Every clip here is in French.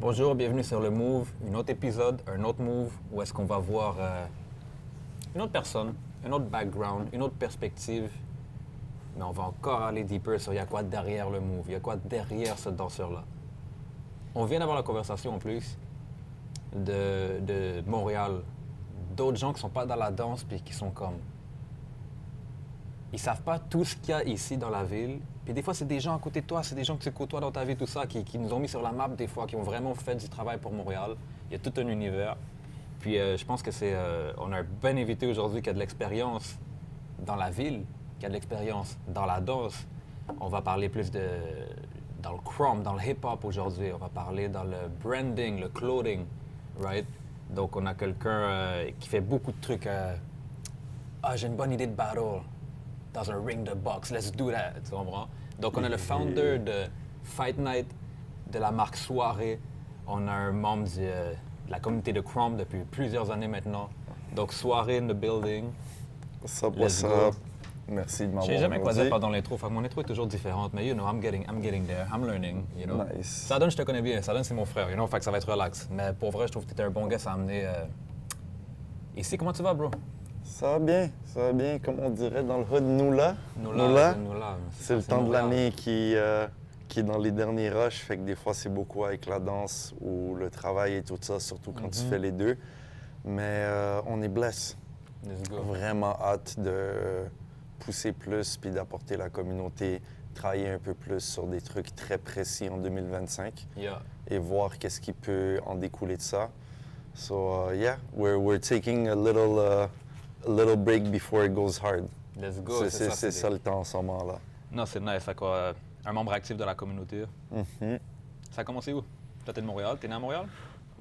Bonjour, bienvenue sur le Move, un autre épisode, un autre Move, où est-ce qu'on va voir une autre personne, un autre background, une autre perspective. Mais on va encore aller deeper sur il y a quoi derrière le Move, il y a quoi derrière ce danseur-là. On vient d'avoir la conversation en plus de Montréal, d'autres gens qui sont pas dans la danse puis qui sont comme... Ils savent pas tout ce qu'il y a ici dans la ville. Puis des fois, c'est des gens à côté de toi, c'est des gens que tu côtoies dans ta vie, tout ça, qui nous ont mis sur la map des fois, qui ont vraiment fait du travail pour Montréal. Il y a tout un univers. Puis je pense que c'est... on a un bon invité aujourd'hui qui a de l'expérience dans la ville, qui a de l'expérience dans la danse. On va parler plus dans le crumb, dans le hip-hop aujourd'hui. On va parler dans le branding, le clothing, right? Donc on a quelqu'un qui fait beaucoup de trucs. J'ai une bonne idée de battle dans un ring de boxe, let's do that, tu comprends? Donc on a le founder de Fight Night, de la marque Soirée. On a un membre de la communauté de Crumb depuis plusieurs années maintenant. Donc Soirée in the building. What's up? Merci de m'avoir Je sais jamais quoi dire dit. pendant l'intro, fait que mon intro est toujours différente, mais you know, I'm getting there, I'm learning, you know. Nice. Sadon, je te connais bien, Sadon c'est mon frère, you know, fait que ça va être relax. Mais pour vrai, je trouve que tu étais un bon gars à amener ici. Comment tu vas, bro? Ça va bien, comme on dirait dans le hood, nous là. Nous là. C'est le temps de l'année qui est dans les derniers rushs, fait que des fois c'est beaucoup avec la danse ou le travail et tout ça, surtout quand tu fais les deux. Mais on est blessé. Let's go. Vraiment hâte de pousser plus puis d'apporter la communauté, travailler un peu plus sur des trucs très précis en 2025 Yeah. et voir qu'est-ce qui peut en découler de ça. So yeah, we're taking a little break before it goes hard. Let's go. C'est ça le temps en ce moment-là. Non, c'est nice. Fait quoi, un membre actif de la communauté. Mhm. Ça a commencé où? Toi, t'es de Montréal. T'es né à Montréal?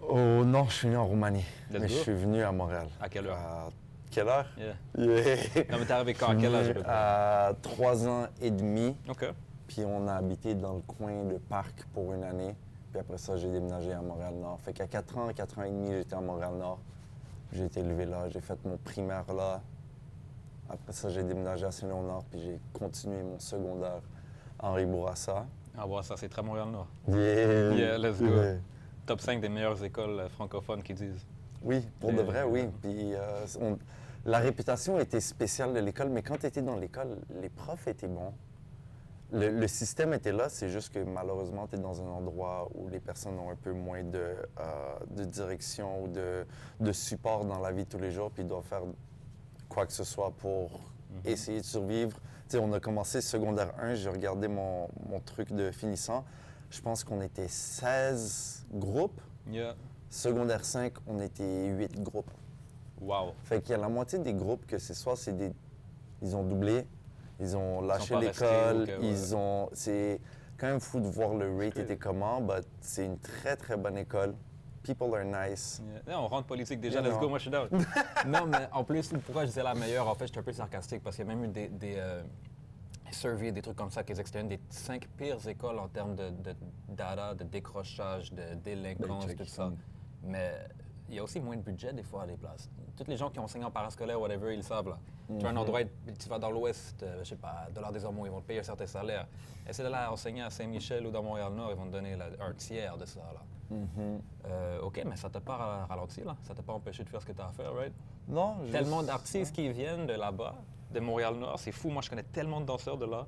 Oh non, je suis venu en Roumanie, Let's mais go. je suis venu à Montréal. À quelle heure? À quelle heure? Yeah. Yeah. Non, mais t'es arrivé quand? À quel âge? à peu près? À 3 ans et demi. OK. Puis on a habité dans le coin de Parc pour une année. Puis après ça, j'ai déménagé à Montréal-Nord. Fait qu'à 4 ans et demi, j'étais à Montréal-Nord. J'ai été élevé là, j'ai fait mon primaire là. Après ça, j'ai déménagé à Saint-Léonard, puis j'ai continué mon secondaire à Henri Bourassa. Ah, ouais, ça, c'est très Montréal-Nord. Yeah, Yeah, let's go. Yeah. Top 5 des meilleures écoles francophones qui disent. Oui, pour de vrai, oui. Puis la réputation était spéciale de l'école, mais quand tu étais dans l'école, les profs étaient bons. Le système était là, c'est juste que malheureusement, tu es dans un endroit où les personnes ont un peu moins de direction ou de support dans la vie de tous les jours, puis ils doivent faire quoi que ce soit pour essayer de survivre. Tu sais, on a commencé secondaire 1, j'ai regardé mon truc de finissant. Je pense qu'on était 16 groupes. Yeah. Secondaire 5, on était 8 groupes. Wow. Fait qu'il y a la moitié des groupes que c'est soit ils ont doublé, ils ont lâché pas l'école, restés, ok, ouais. ils ont... C'est quand même fou de voir le rate était comment, mais c'est une très très bonne école. People are nice. Yeah. Non, on rentre politique déjà, Yeah, let's non. go, moi je suis down. Non, mais en plus, pourquoi je disais la meilleure, en fait, j'étais un peu sarcastique parce qu'il y a même eu des surveys, des trucs comme ça, qui étaient une des 5 pires écoles en termes de data, de décrochage, de délinquance, Ben, tout check. ça. Mais il y a aussi moins de budget des fois à des places. Tous les gens qui enseignent en parascolaire, whatever, ils le savent. Là. Tu as un endroit, tu vas dans l'Ouest, je sais pas, $des-Ormeaux, ils vont te payer un certain salaire. Essaie d'aller enseigner à Saint-Michel ou dans Montréal-Nord, ils vont te donner un tiers de ça. Là. OK, mais ça t'a pas ralenti, là? Ça t'a pas empêché de faire ce que tu as à faire, right? Non, Tellement d'artistes qui viennent de là-bas, de Montréal-Nord, c'est fou. Moi, je connais tellement de danseurs de là.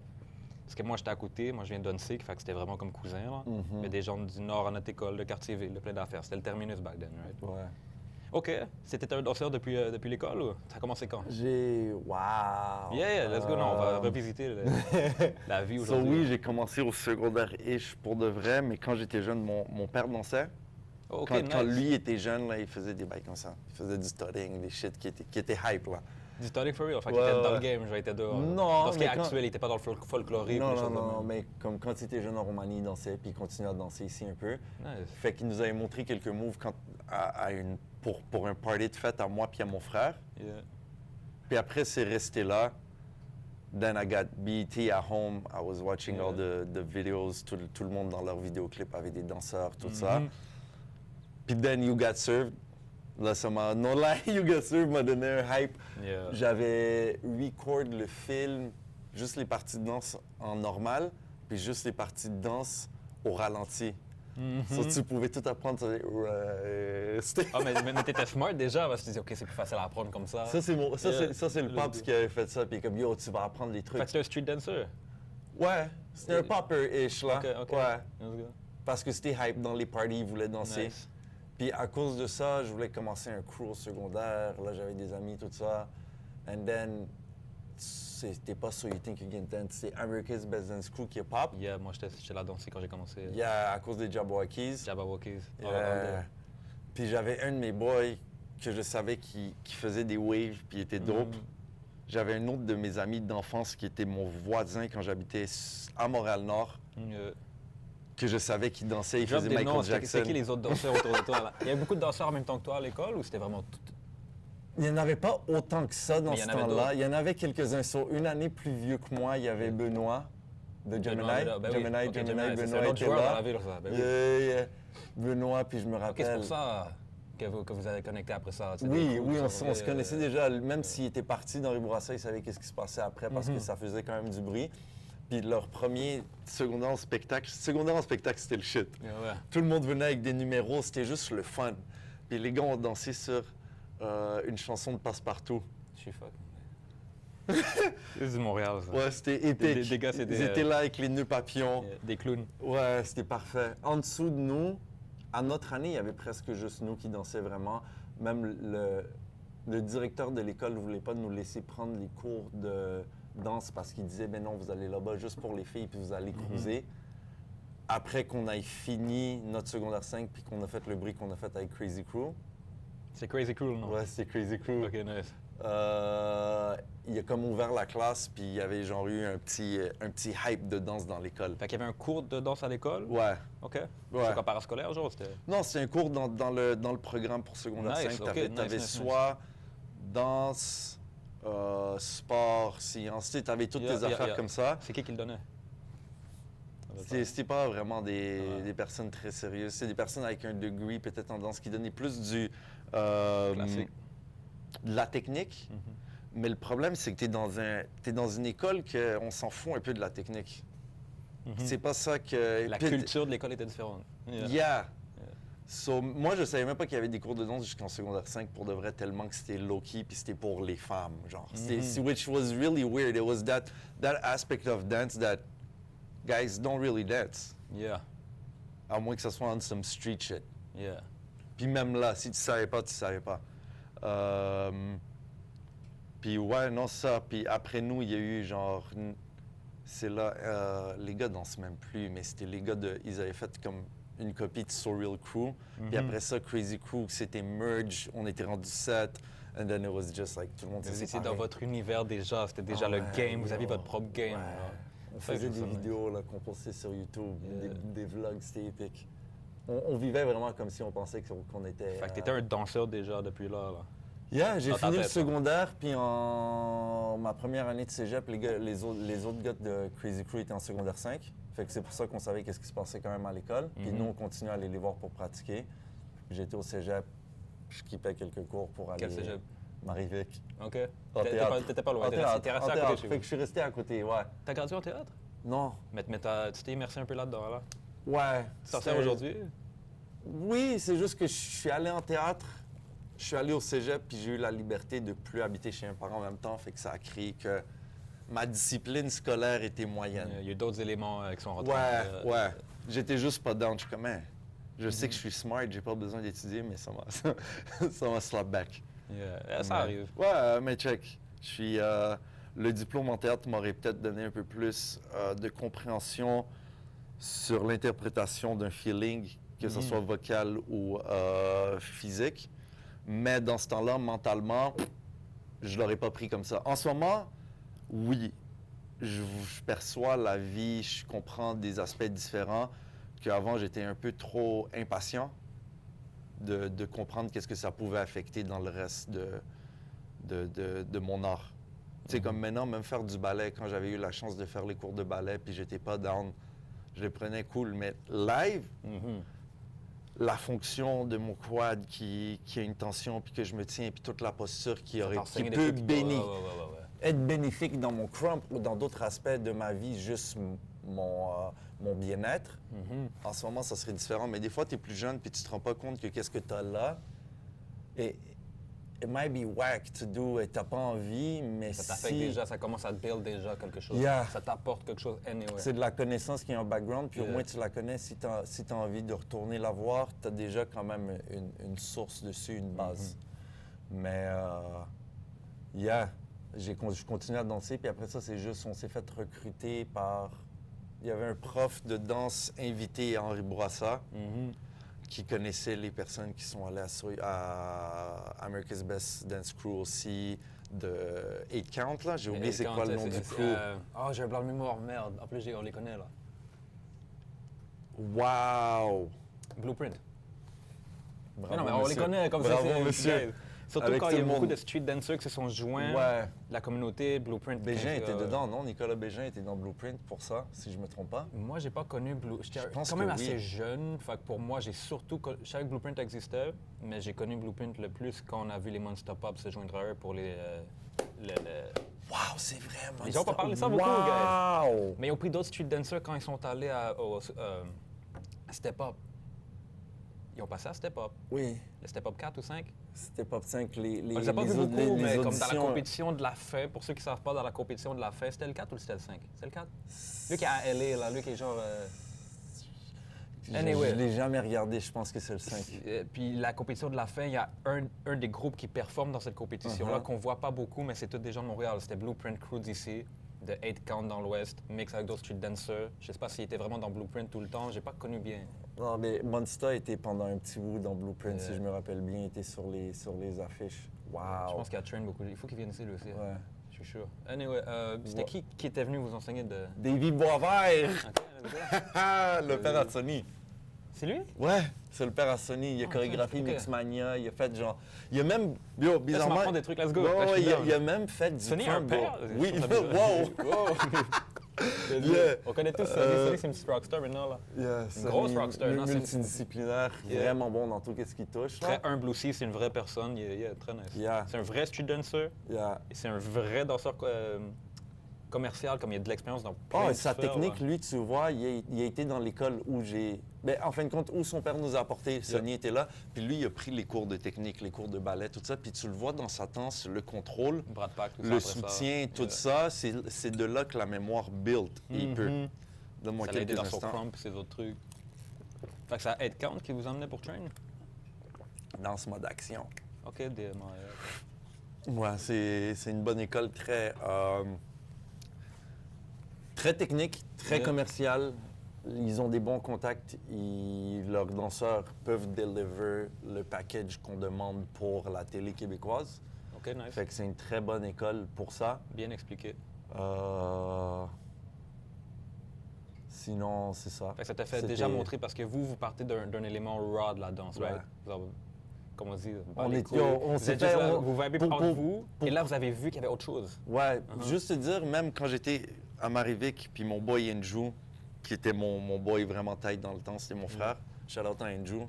Parce que moi, j'étais à côté, moi, je viens d'Onsic, fait que c'était vraiment comme cousin, là. Mais des gens du Nord à notre école, de Quartier-Ville, de plein d'affaires. C'était le terminus back then, right? Ouais. OK. C'était un danseur depuis l'école ou ça a commencé quand? Wow! Yeah, let's go. Non, on va revisiter la vie So, aujourd'hui. oui, j'ai commencé au secondaire-ish pour de vrai, mais quand j'étais jeune, mon père dansait. OK, Quand nice. lui était jeune, là, il faisait des bails comme ça. Il faisait du studying, des shit qui étaient hype, là. Du studying for real. Fait qu'il Ouais, était dans le ouais. game, genre, il était dehors. Non, Dans ce qui est mais quand- actuel, il était pas dans le folklorique ou Non, des non, choses de non, même. mais comme quand il était jeune en Roumanie, il dansait, puis il continuait à danser ici un peu. Nice. Fait qu'il nous avait montré quelques moves pour un party de fête à moi puis à mon frère. Yeah. Puis après, c'est resté là. Then I got BET at home. I was watching all the videos. Tout le monde dans leurs vidéoclips avait des danseurs, tout ça. Puis then You Got Served. Là, ça m'a... Non, là, You Got Served m'a donné un hype. Yeah. J'avais record le film, juste les parties de danse en normal, puis juste les parties de danse au ralenti. So, tu pouvais tout apprendre. C'était- Ah, mais t'étais smart déjà, parce que tu disais, OK, c'est plus facile à apprendre comme ça. Ça, c'est le Le- pops qui avait fait ça. Puis comme, yo, tu vas apprendre des trucs. Fait que c'était un street dancer. Ouais, c'était un popper-ish, là. OK. Ouais. Let's go. Parce que c'était hype dans les parties, ils voulaient danser. Nice. Puis à cause de ça, je voulais commencer un crew au secondaire. Là, j'avais des amis, tout ça. And then, c'était pas So You Think You Can Dance, c'est America's Best Dance Crew qui est pop. Yeah, moi, j'étais là danser quand j'ai commencé. Yeah, à cause des Jabberwockies. Jabberwockies. Yeah. Puis j'avais un de mes boys que je savais qui faisait des waves, puis il était dope. J'avais un autre de mes amis d'enfance qui était mon voisin quand j'habitais à Montréal-Nord, que je savais qu'il dansait, il faisait Michael Jackson. C'est qui les autres danseurs autour de toi, là? Il y avait beaucoup de danseurs en même temps que toi à l'école, ou c'était vraiment tout... Il n'y en avait pas autant que ça dans Mais il y ce en avait temps-là. d'autres. Il y en avait quelques-uns. Sur une année plus vieux que moi, il y avait Benoît de Gemini. Ben oui. Ok, Gemini, c'est Benoît un autre était joueur dans là. la ville, ça. Ben oui. Yeah. Benoît, puis je me OK, rappelle... c'est pour ça que vous avez connecté après ça. tu sais, Oui, des oui, groupes, on se connaissait déjà. Même s'il était parti dans les Bourassa, il savait qu'est-ce qui se passait après parce que ça faisait quand même du bruit. Puis leur premier secondaire en spectacle, c'était le shit. Yeah, ouais. Tout le monde venait avec des numéros, c'était juste le fun. Puis les gars ont dansé sur une chanson de Passepartout. Je suis fuck. C'est du Montréal, ça. Ouais, c'était épique. Des gars, c'est Ils des, étaient là avec les nœuds papillons. Des clowns. Ouais, c'était parfait. En dessous de nous, à notre année, il y avait presque juste nous qui dansaient vraiment. Même le directeur de l'école ne voulait pas nous laisser prendre les cours de danse parce qu'il disait, ben non, vous allez là-bas juste pour les filles puis vous allez cruiser. Après qu'on ait fini notre secondaire 5 puis qu'on a fait le bruit qu'on a fait avec Crazy Crew. C'est Crazy Cool, non? Ouais, c'était Crazy Crew. OK, nice. Il a comme ouvert la classe puis il y avait genre eu un petit hype de danse dans l'école. Fait qu'il y avait un cours de danse à l'école? Ouais. OK. Ouais. C'est quoi, parascolaire, genre? C'était... Non, c'est un cours dans le programme pour secondaire Nice, 5. ok, Tu avais nice. soit danse, sport, sciences, tu avais toutes tes affaires comme ça. C'est qui le donnait? C'était pas vraiment des personnes très sérieuses. C'est des personnes avec un degré peut-être en danse qui donnaient plus Classique. de la technique. Mais le problème, c'est que t'es dans une école qu'on s'en fout un peu de la technique. C'est pas ça que... La puis- culture de l'école était différente. Yeah. So, moi, je savais même pas qu'il y avait des cours de danse jusqu'en secondaire 5 pour de vrai, tellement que c'était low-key puis c'était pour les femmes, genre. Which was really weird. It was that aspect of dance that guys don't really dance. Yeah. À moins que ça soit on some street shit. Yeah. Puis même là, si tu savais pas, tu savais pas. Puis ouais, non, ça. Puis après nous, il y a eu genre... C'est là, les gars dansent même plus, mais c'était les gars ils avaient fait comme une copie de Surreal Crew. Puis après ça, Crazy Crew, c'était Merge, on était rendu 7. And then it was just like, tout le monde s'est Vous étiez séparé. dans votre univers déjà, c'était déjà Ah le ouais, game, vous aviez yo. votre propre game. Ouais. là. On Ça, faisait je des trouve ça vidéos là, qu'on postait sur YouTube, des vlogs, c'était épique. On vivait vraiment comme si on pensait qu'on était... Fait que t'étais un danseur déjà depuis là. Yeah, j'ai Dans ta fini le tête, secondaire, puis en ma première année de cégep, les autres gars de Crazy Crew étaient en secondaire 5. Fait que c'est pour ça qu'on savait qu'est-ce qui se passait quand même à l'école. Puis nous, on continuait à aller les voir pour pratiquer. J'étais au cégep, je skippais quelques cours pour aller... Quel cégep? Marivic. OK. En théâtre. T'étais pas loin, En t'étais théâtre, resté en à côté théâtre. chez Fait vous. que je suis resté à côté, ouais. T'as gradué en théâtre? Non. Mais tu t'es immersé un peu là-dedans, là? Ouais. Tu t'en sers c'était- aujourd'hui? Oui, c'est juste que je suis allé en théâtre, je suis allé au cégep, puis j'ai eu la liberté de plus habiter chez un parent en même temps, fait que ça a créé que ma discipline scolaire était moyenne. Il y a eu d'autres éléments qui sont rentrés. Ouais. J'étais juste pas down. Je suis comme, hein, je sais que je suis smart, j'ai pas besoin d'étudier, mais ça m'a slap back. Yeah. Ça arrive. Ouais, mais check. Je suis, le diplôme en théâtre m'aurait peut-être donné un peu plus de compréhension sur l'interprétation d'un feeling, que ce soit vocal ou physique. Mais dans ce temps-là, mentalement, je l'aurais pas pris comme ça. En ce moment, oui, je perçois la vie, je comprends des aspects différents qu'avant, j'étais un peu trop impatient de comprendre qu'est-ce que ça pouvait affecter dans le reste de mon art. Tu sais, comme maintenant, même faire du ballet, quand j'avais eu la chance de faire les cours de ballet, puis j'étais pas down, je les prenais cool. Mais live, la fonction de mon quad qui a une tension, puis que je me tiens, puis toute la posture qui T'enseigner des peut trucs. bénir Ouais. être bénéfique dans mon crump ou dans d'autres aspects de ma vie, juste mon bien-être. Mhm. En ce moment, ça serait différent. Mais des fois, tu es plus jeune puis tu te rends pas compte que qu'est-ce que tu as là. Et it might be whack to do et t'as pas envie, mais Ça t'affecte déjà, ça commence à te build déjà quelque chose. Yeah. Ça t'apporte quelque chose anyway. C'est de la connaissance qui est en background, puis au Yeah. moins tu la connais. Si tu as envie de retourner la voir, tu as déjà quand même une source dessus, une base. Mais, yeah, je continue à danser, puis après ça, c'est juste, on s'est fait recruter par... Il y avait un prof de danse invité, Henri Bourassa, Mhm. qui connaissait les personnes qui sont allées à America's Best Dance Crew aussi, de 8 Count, là. J'ai oublié c'est quoi le nom du crew. Ah, j'ai un blanc de mémoire, merde. En plus, on les connaît, là. Wow! Blueprint. Bravo, Mais non, mais on les monsieur. connaît comme ça. Bravo, c'est- monsieur. Surtout Avec quand tout il y a le beaucoup monde. de street dancers qui se sont joints. Ouais. La communauté, Blueprint. Bégin quand- était dedans, non? Nicolas Bégin était dans Blueprint pour ça, si je me trompe pas. Moi, j'ai pas connu Blue. J'étais Je pense quand même que assez oui. jeune. Fait que pour moi, j'ai surtout. Je savais que Blueprint existait, mais j'ai connu Blueprint le plus quand on a vu les Monster Pop se joindre à eux pour les. Wow, c'est vraiment... Les gens ont pas parlé de ça beaucoup, Wow! Mais ils ont pris d'autres street dancers quand ils sont allés à Step Up. Ils ont passé à Step Up. Oui, Le Step Up 4 ou 5. c'était Pop 5, les On les a pas vus autres- beaucoup, les mais comme dans la auditions. compétition de la fin, pour ceux qui ne savent pas, dans la compétition de la fin, c'était le 4 ou c'était le 5? C'était le 4? Lui qui est à LA, là, lui qui est genre... Anyway. Je l'ai jamais regardé, je pense que c'est le 5. Puis la compétition de la fin, il y a un des groupes qui performe dans cette compétition-là, Uh-huh. qu'on voit pas beaucoup, mais c'est tous des gens de Montréal. C'était Blueprint Crew d'ici, de 8 Count dans l'Ouest, mix avec d'autres street dancers. Je sais pas s'il était vraiment dans Blueprint tout le temps, j'ai pas connu bien. Non, mais Monsta était pendant un petit bout dans Blueprint, si Yeah. je me rappelle bien, il était sur les affiches. Wow! Je pense qu'il y a Train beaucoup. Il faut qu'il vienne ici, lui aussi. Ouais. Je suis sûr. Anyway, c'était Ouais. qui était venu vous enseigner de... Davy Boisvert! Ok, let's go. Le père à Sony. C'est lui? Ouais, c'est le père à Sony. Il a chorégraphié ok. Mixmania, il a fait genre... Il a même... Yo, Là, tu bizarrement... m'apprends des trucs, let's go. Ouais, Là, je ouais, suis down. il a même fait du Sony a un crumble. père? Oui, Je trouve ça bizarre. wow! Yeah. On connaît tous Sony. Sony, c'est une petite rockstar maintenant, là. Yeah, Une grosse rockstar, non, c'est- multidisciplinaire, Yeah. vraiment bon dans tout ce qu'il touche. là. Très humble aussi, c'est une vraie personne. Il est très nice. Yeah. C'est un vrai street dancer. Yeah. Et c'est un vrai danseur commercial, comme il a de l'expérience dans plein Oh, de et sa sphères, technique, là. lui, tu vois, il a été dans l'école où j'ai... Ben, en fin de compte, où son père nous a apporté. Sonny était là. Puis lui, il a pris les cours de technique, les cours de ballet, tout ça. Puis tu le vois dans sa danse, le contrôle, Brad Pack, tout ça, le après ça. soutien, tout Yeah. ça, c'est de là que la mémoire build. Il peut. Mhm. Donne-moi Ça l'a aidé quelques dans son instants. crump et ses autres trucs. Fait que c'est à Head Count qui vous emmenait pour Train? Dans ce mode action. OK, des... Ouais, c'est une bonne école très technique, très Yeah. commerciale. Ils ont des bons contacts. Leurs danseurs peuvent deliver le package qu'on demande pour la télé québécoise. OK, nice. Fait que c'est une très bonne école pour ça. Bien expliqué. Sinon, c'est ça. Fait que ça t'a fait C'était- déjà montrer parce que vous partez d'un élément raw de la danse, Ouais. right? Comme on dit, On les est- couilles. on Vous s'est êtes juste fait- là, on- vous vibez pour- entre pour- vous, pour- et là, vous avez vu qu'il y avait autre chose. Ouais, juste te dire, même quand j'étais à Marivic, puis mon boy Andrew, qui était mon boy vraiment tight dans le temps, c'était mon frère. Shout out à Andrew.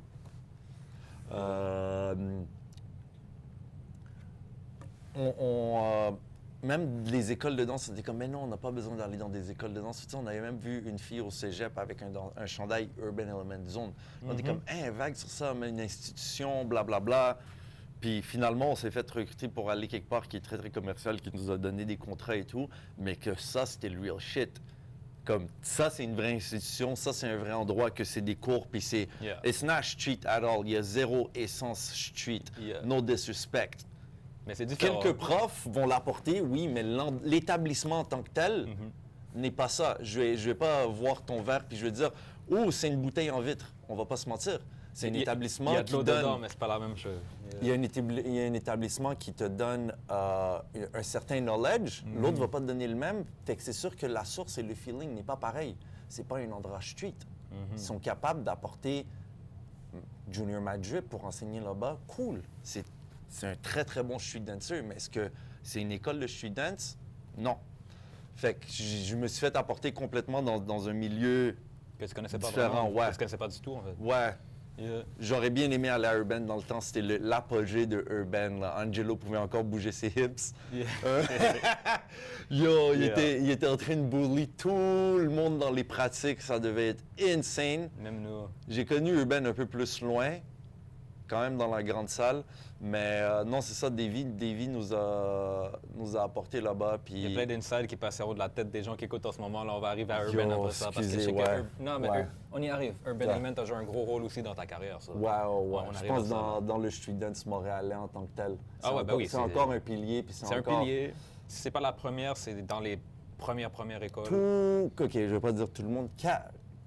Même les écoles de danse, c'était comme, mais non, on n'a pas besoin d'aller dans des écoles de danse. Tu sais, on avait même vu une fille au cégep avec un chandail Urban Element Zone. On était comme, hein, vague sur ça, mais une institution, blablabla. Puis finalement, on s'est fait recruter pour aller quelque part qui est très, très commercial, qui nous a donné des contrats et tout, mais que ça, c'était le real shit. Comme, ça, c'est une vraie institution, ça, c'est un vrai endroit, que c'est des cours, puis c'est... Yeah. It's not street at all. Il y a zéro essence street. Yeah. No disrespect. Mais c'est différent. Quelques profs vont l'apporter, oui, mais l'établissement en tant que tel Mm-hmm. n'est pas ça. Je vais pas voir ton verre puis je vais dire, oh, c'est une bouteille en vitre. On va pas se mentir. C'est un établissement Il y a de qui l'eau donne... dedans, mais c'est pas la même chose. Il y a un établissement qui te donne un certain knowledge, l'autre va pas te donner le même. Fait que c'est sûr que la source et le feeling n'est pas pareil. C'est pas un endroit street. Ils sont capables d'apporter Junior Madrip pour enseigner là-bas. Cool. C'est un très, très bon street dancer, mais est-ce que c'est une école de street dance? Non. Fait que je me suis fait apporter complètement dans un milieu... Que tu connaissais pas Différent, vraiment. ouais. Que tu connaissais pas du tout, en fait. Ouais. Yeah. J'aurais bien aimé aller à Urban dans le temps, c'était l'apogée de Urban. Là. Angelo pouvait encore bouger ses hips. Yeah. Yo, il Yeah. était en train de bully tout le monde dans les pratiques, ça devait être insane. Même nous. J'ai connu Urban un peu plus loin, quand même dans la grande salle, mais non, c'est ça, Davy nous a apporté là-bas. Puis... Il y a plein d'insides qui passent au haut de la tête des gens qui écoutent en ce moment. Là, on va arriver à Yo, Urban après ça. Parce que je sais que excusez, Non, mais ouais. on y arrive. Urban Ouais. Element a joué un gros rôle aussi dans ta carrière, ça. Ouais. On Je arrive pense à ça, là. dans le street dance montréalais en tant que tel. Ah ouais, ben oui, c'est encore un pilier. Puis C'est un encore pilier. Si c'est pas la première, c'est dans les premières écoles. Tout, OK, je vais pas dire tout le monde.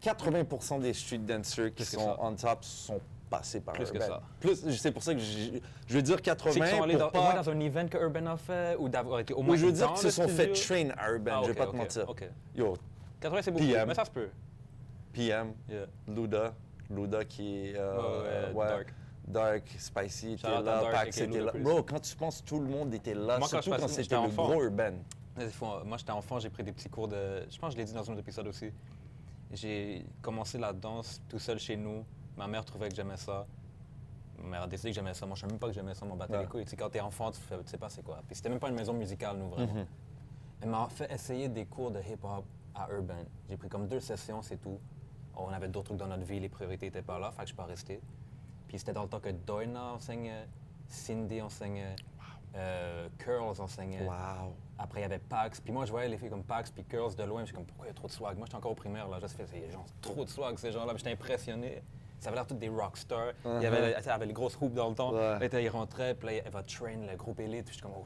80% des street dancers qui Plus que sont ça. on top sont passés par Plus que Urban. ça. Plus, c'est pour ça que je veux dire 80 C'est qu'ils sont allés pour au moins pas... dans un event que Urban a fait ou d'avoir été au moins Oui, je veux dire dans qu'ils se le sont fait studio? train à Urban, Ah, je vais ok, pas te ok, mentir. ok. Yo, 80, c'est beaucoup, PM. mais ça se peut. PM, Yeah. Luda qui est... Dark. Spicy était Shout out à là, Dark, Pax aka était là. Ludacris. Bro, quand tu penses, tout le monde était là, Moi, quand surtout je quand passais- c'était j'étais le enfant. gros Urban. Moi, j'étais enfant, j'ai pris des petits cours de... Je pense que je l'ai dit dans un autre épisode aussi. J'ai commencé la danse tout seul chez nous. Ma mère trouvait que j'aimais ça. Ma mère a décidé que j'aimais ça. Moi, je ne savais même pas que j'aimais ça, m'en battait Ouais. les couilles. Tu sais, quand t'es enfant, tu sais pas c'est quoi. Puis c'était même pas une maison musicale, nous, vraiment. Mhm. Elle m'a fait essayer des cours de hip-hop à Urban. J'ai pris comme 2 sessions, c'est tout. On avait d'autres trucs dans notre vie, les priorités n'étaient pas là, fait que je suis pas resté. Puis c'était dans le temps que Doina enseignait, Cindy enseignait, Curls enseignait. Wow. Après, il y avait Pax. Puis moi, je voyais les filles comme Pax puis Curls de loin. Je suis comme, pourquoi il y a trop de swag? Moi, j'étais encore au primaire, là. J'ai fait, c'est genre trop de swag, ces gens-là. Puis j'étais impressionné. Ça avait l'air tous des rockstars. Il y avait, elle avait les grosses hoops dans le temps. Ouais. Là, il rentrait, puis là, elle va train le groupe élite. Puis je suis comme, oh,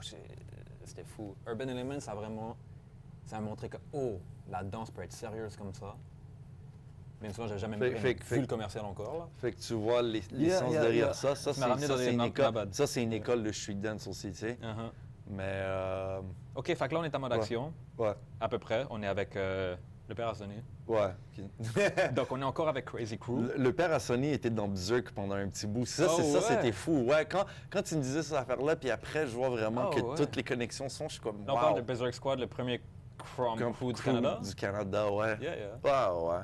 c'était fou. Urban Element, ça a montré que, oh, la danse peut être sérieuse comme ça. Même si moi, j'ai jamais vu le commercial encore, là. Fait que tu vois l'essence derrière ça. Ça, Tu m'as ramené dans c'est des- une ma école. bad. Ça, c'est une école de street dance aussi, tu sais. Uh-huh. Mais, OK, fait que là, on est en mode Ouais. action, ouais, à peu près. On est avec le père Assonné. ouais. Donc, on est encore avec Crazy Crew. Le père à Sony était dans Berserk pendant un petit bout. Ça, Oh, ouais. c'était fou. Ouais, quand tu me disais cette affaire-là, puis après, je vois vraiment Oh, que ouais. toutes les connexions sont, je suis comme, Là, on parle wow. de Berserk Squad, le premier Chrome Comme Crew du crew Canada. Du Canada, ouais. Yeah, yeah. Ouais.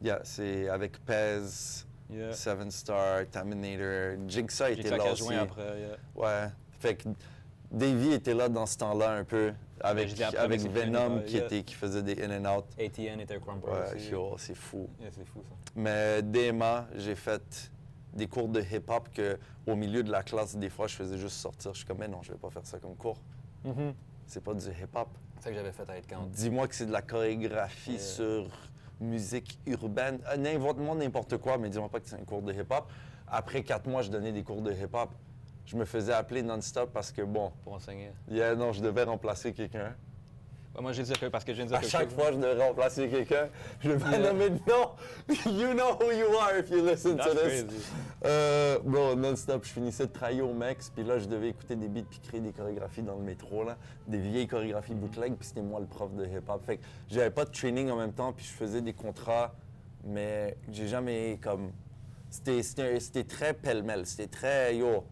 Yeah, c'est avec Pez, Yeah. Seven Star, Terminator, Jigsaw J'ai était ça qui là a aussi. joint après. Yeah. Ouais. Fait que Davey était là dans ce temps-là un peu, avec, je l'ai appris avec avec ses Venom friends, qui faisait des in and out. ATN était Chrome Pro Ouais, aussi. yo, c'est fou. Yeah, c'est fou, ça. Mais DMA, j'ai fait des cours de hip-hop que au milieu de la classe, des fois, je faisais juste sortir. Je suis comme, mais non, je vais pas faire ça comme cours. C'est pas du hip-hop. C'est ça que j'avais fait à Headcount. Dis-moi que c'est de la chorégraphie Yeah. sur musique urbaine. Invente-moi n'importe quoi, mais dis-moi pas que c'est un cours de hip-hop. Après 4 mois, je donnais des cours de hip-hop. Je me faisais appeler non-stop parce que, bon, Pour enseigner. non, je devais remplacer quelqu'un. Ouais, moi, je dis que parce que je viens de dire À quelque chaque chose. fois, je devais remplacer quelqu'un. Je vais pas Yeah. nommer de nom. You know who you are if you listen to That's this. crazy. Bon, non-stop, je finissais de travailler au Mex, puis là, je devais écouter des beats puis créer des chorégraphies dans le métro, là. Des vieilles chorégraphies bootleg, puis c'était moi le prof de hip-hop. Fait que j'avais pas de training en même temps, puis je faisais des contrats, mais j'ai jamais, comme... C'était très pêle-mêle, c'était très, yo,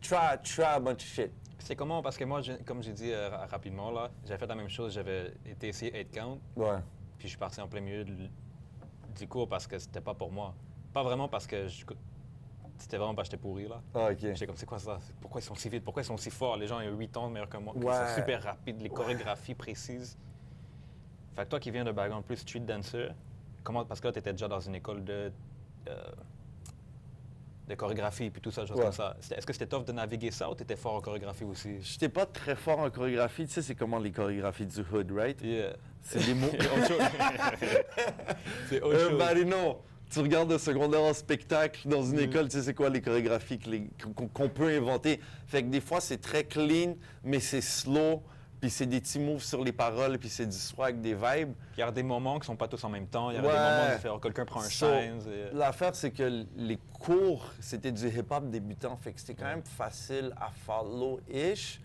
try a bunch of shit. C'est comment? Parce que moi, comme j'ai dit rapidement, là, j'avais fait la même chose. J'avais été essayer Headcount, Ouais. puis je suis parti en plein milieu du cours parce que c'était pas pour moi. Pas vraiment parce que c'était vraiment parce que j'étais pourri, là. Ah, OK. J'étais comme, c'est quoi ça? Pourquoi ils sont si vite? Pourquoi ils sont si forts? Les gens, ils ont 8 ans de meilleurs que moi. Ils Ouais. sont super rapides, les chorégraphies précises. Fait que toi qui viens de background plus street dancer, comment, parce que là, tu étais déjà dans une école de chorégraphie puis tout ça, choses Ouais. comme ça. Est-ce que c'était tough de naviguer ça ou tu étais fort en chorégraphie aussi? J'étais pas très fort en chorégraphie. Tu sais, c'est comment les chorégraphies du hood, right? Yeah. C'est des mots... C'est autre chose. C'est autre chose. Everybody know. Tu regardes le secondaire en spectacle dans une école, tu sais c'est quoi les chorégraphies qu'on peut inventer. Fait que des fois, c'est très clean, mais c'est slow, puis c'est des petits moves sur les paroles, puis c'est du swag, des vibes. Il y a des moments qui sont pas tous en même temps. Il y a Ouais. des moments différents. Quelqu'un prend un So, shines. L'affaire, c'est que les cours, c'était du hip-hop débutant, fait que c'était quand même facile à follow-ish,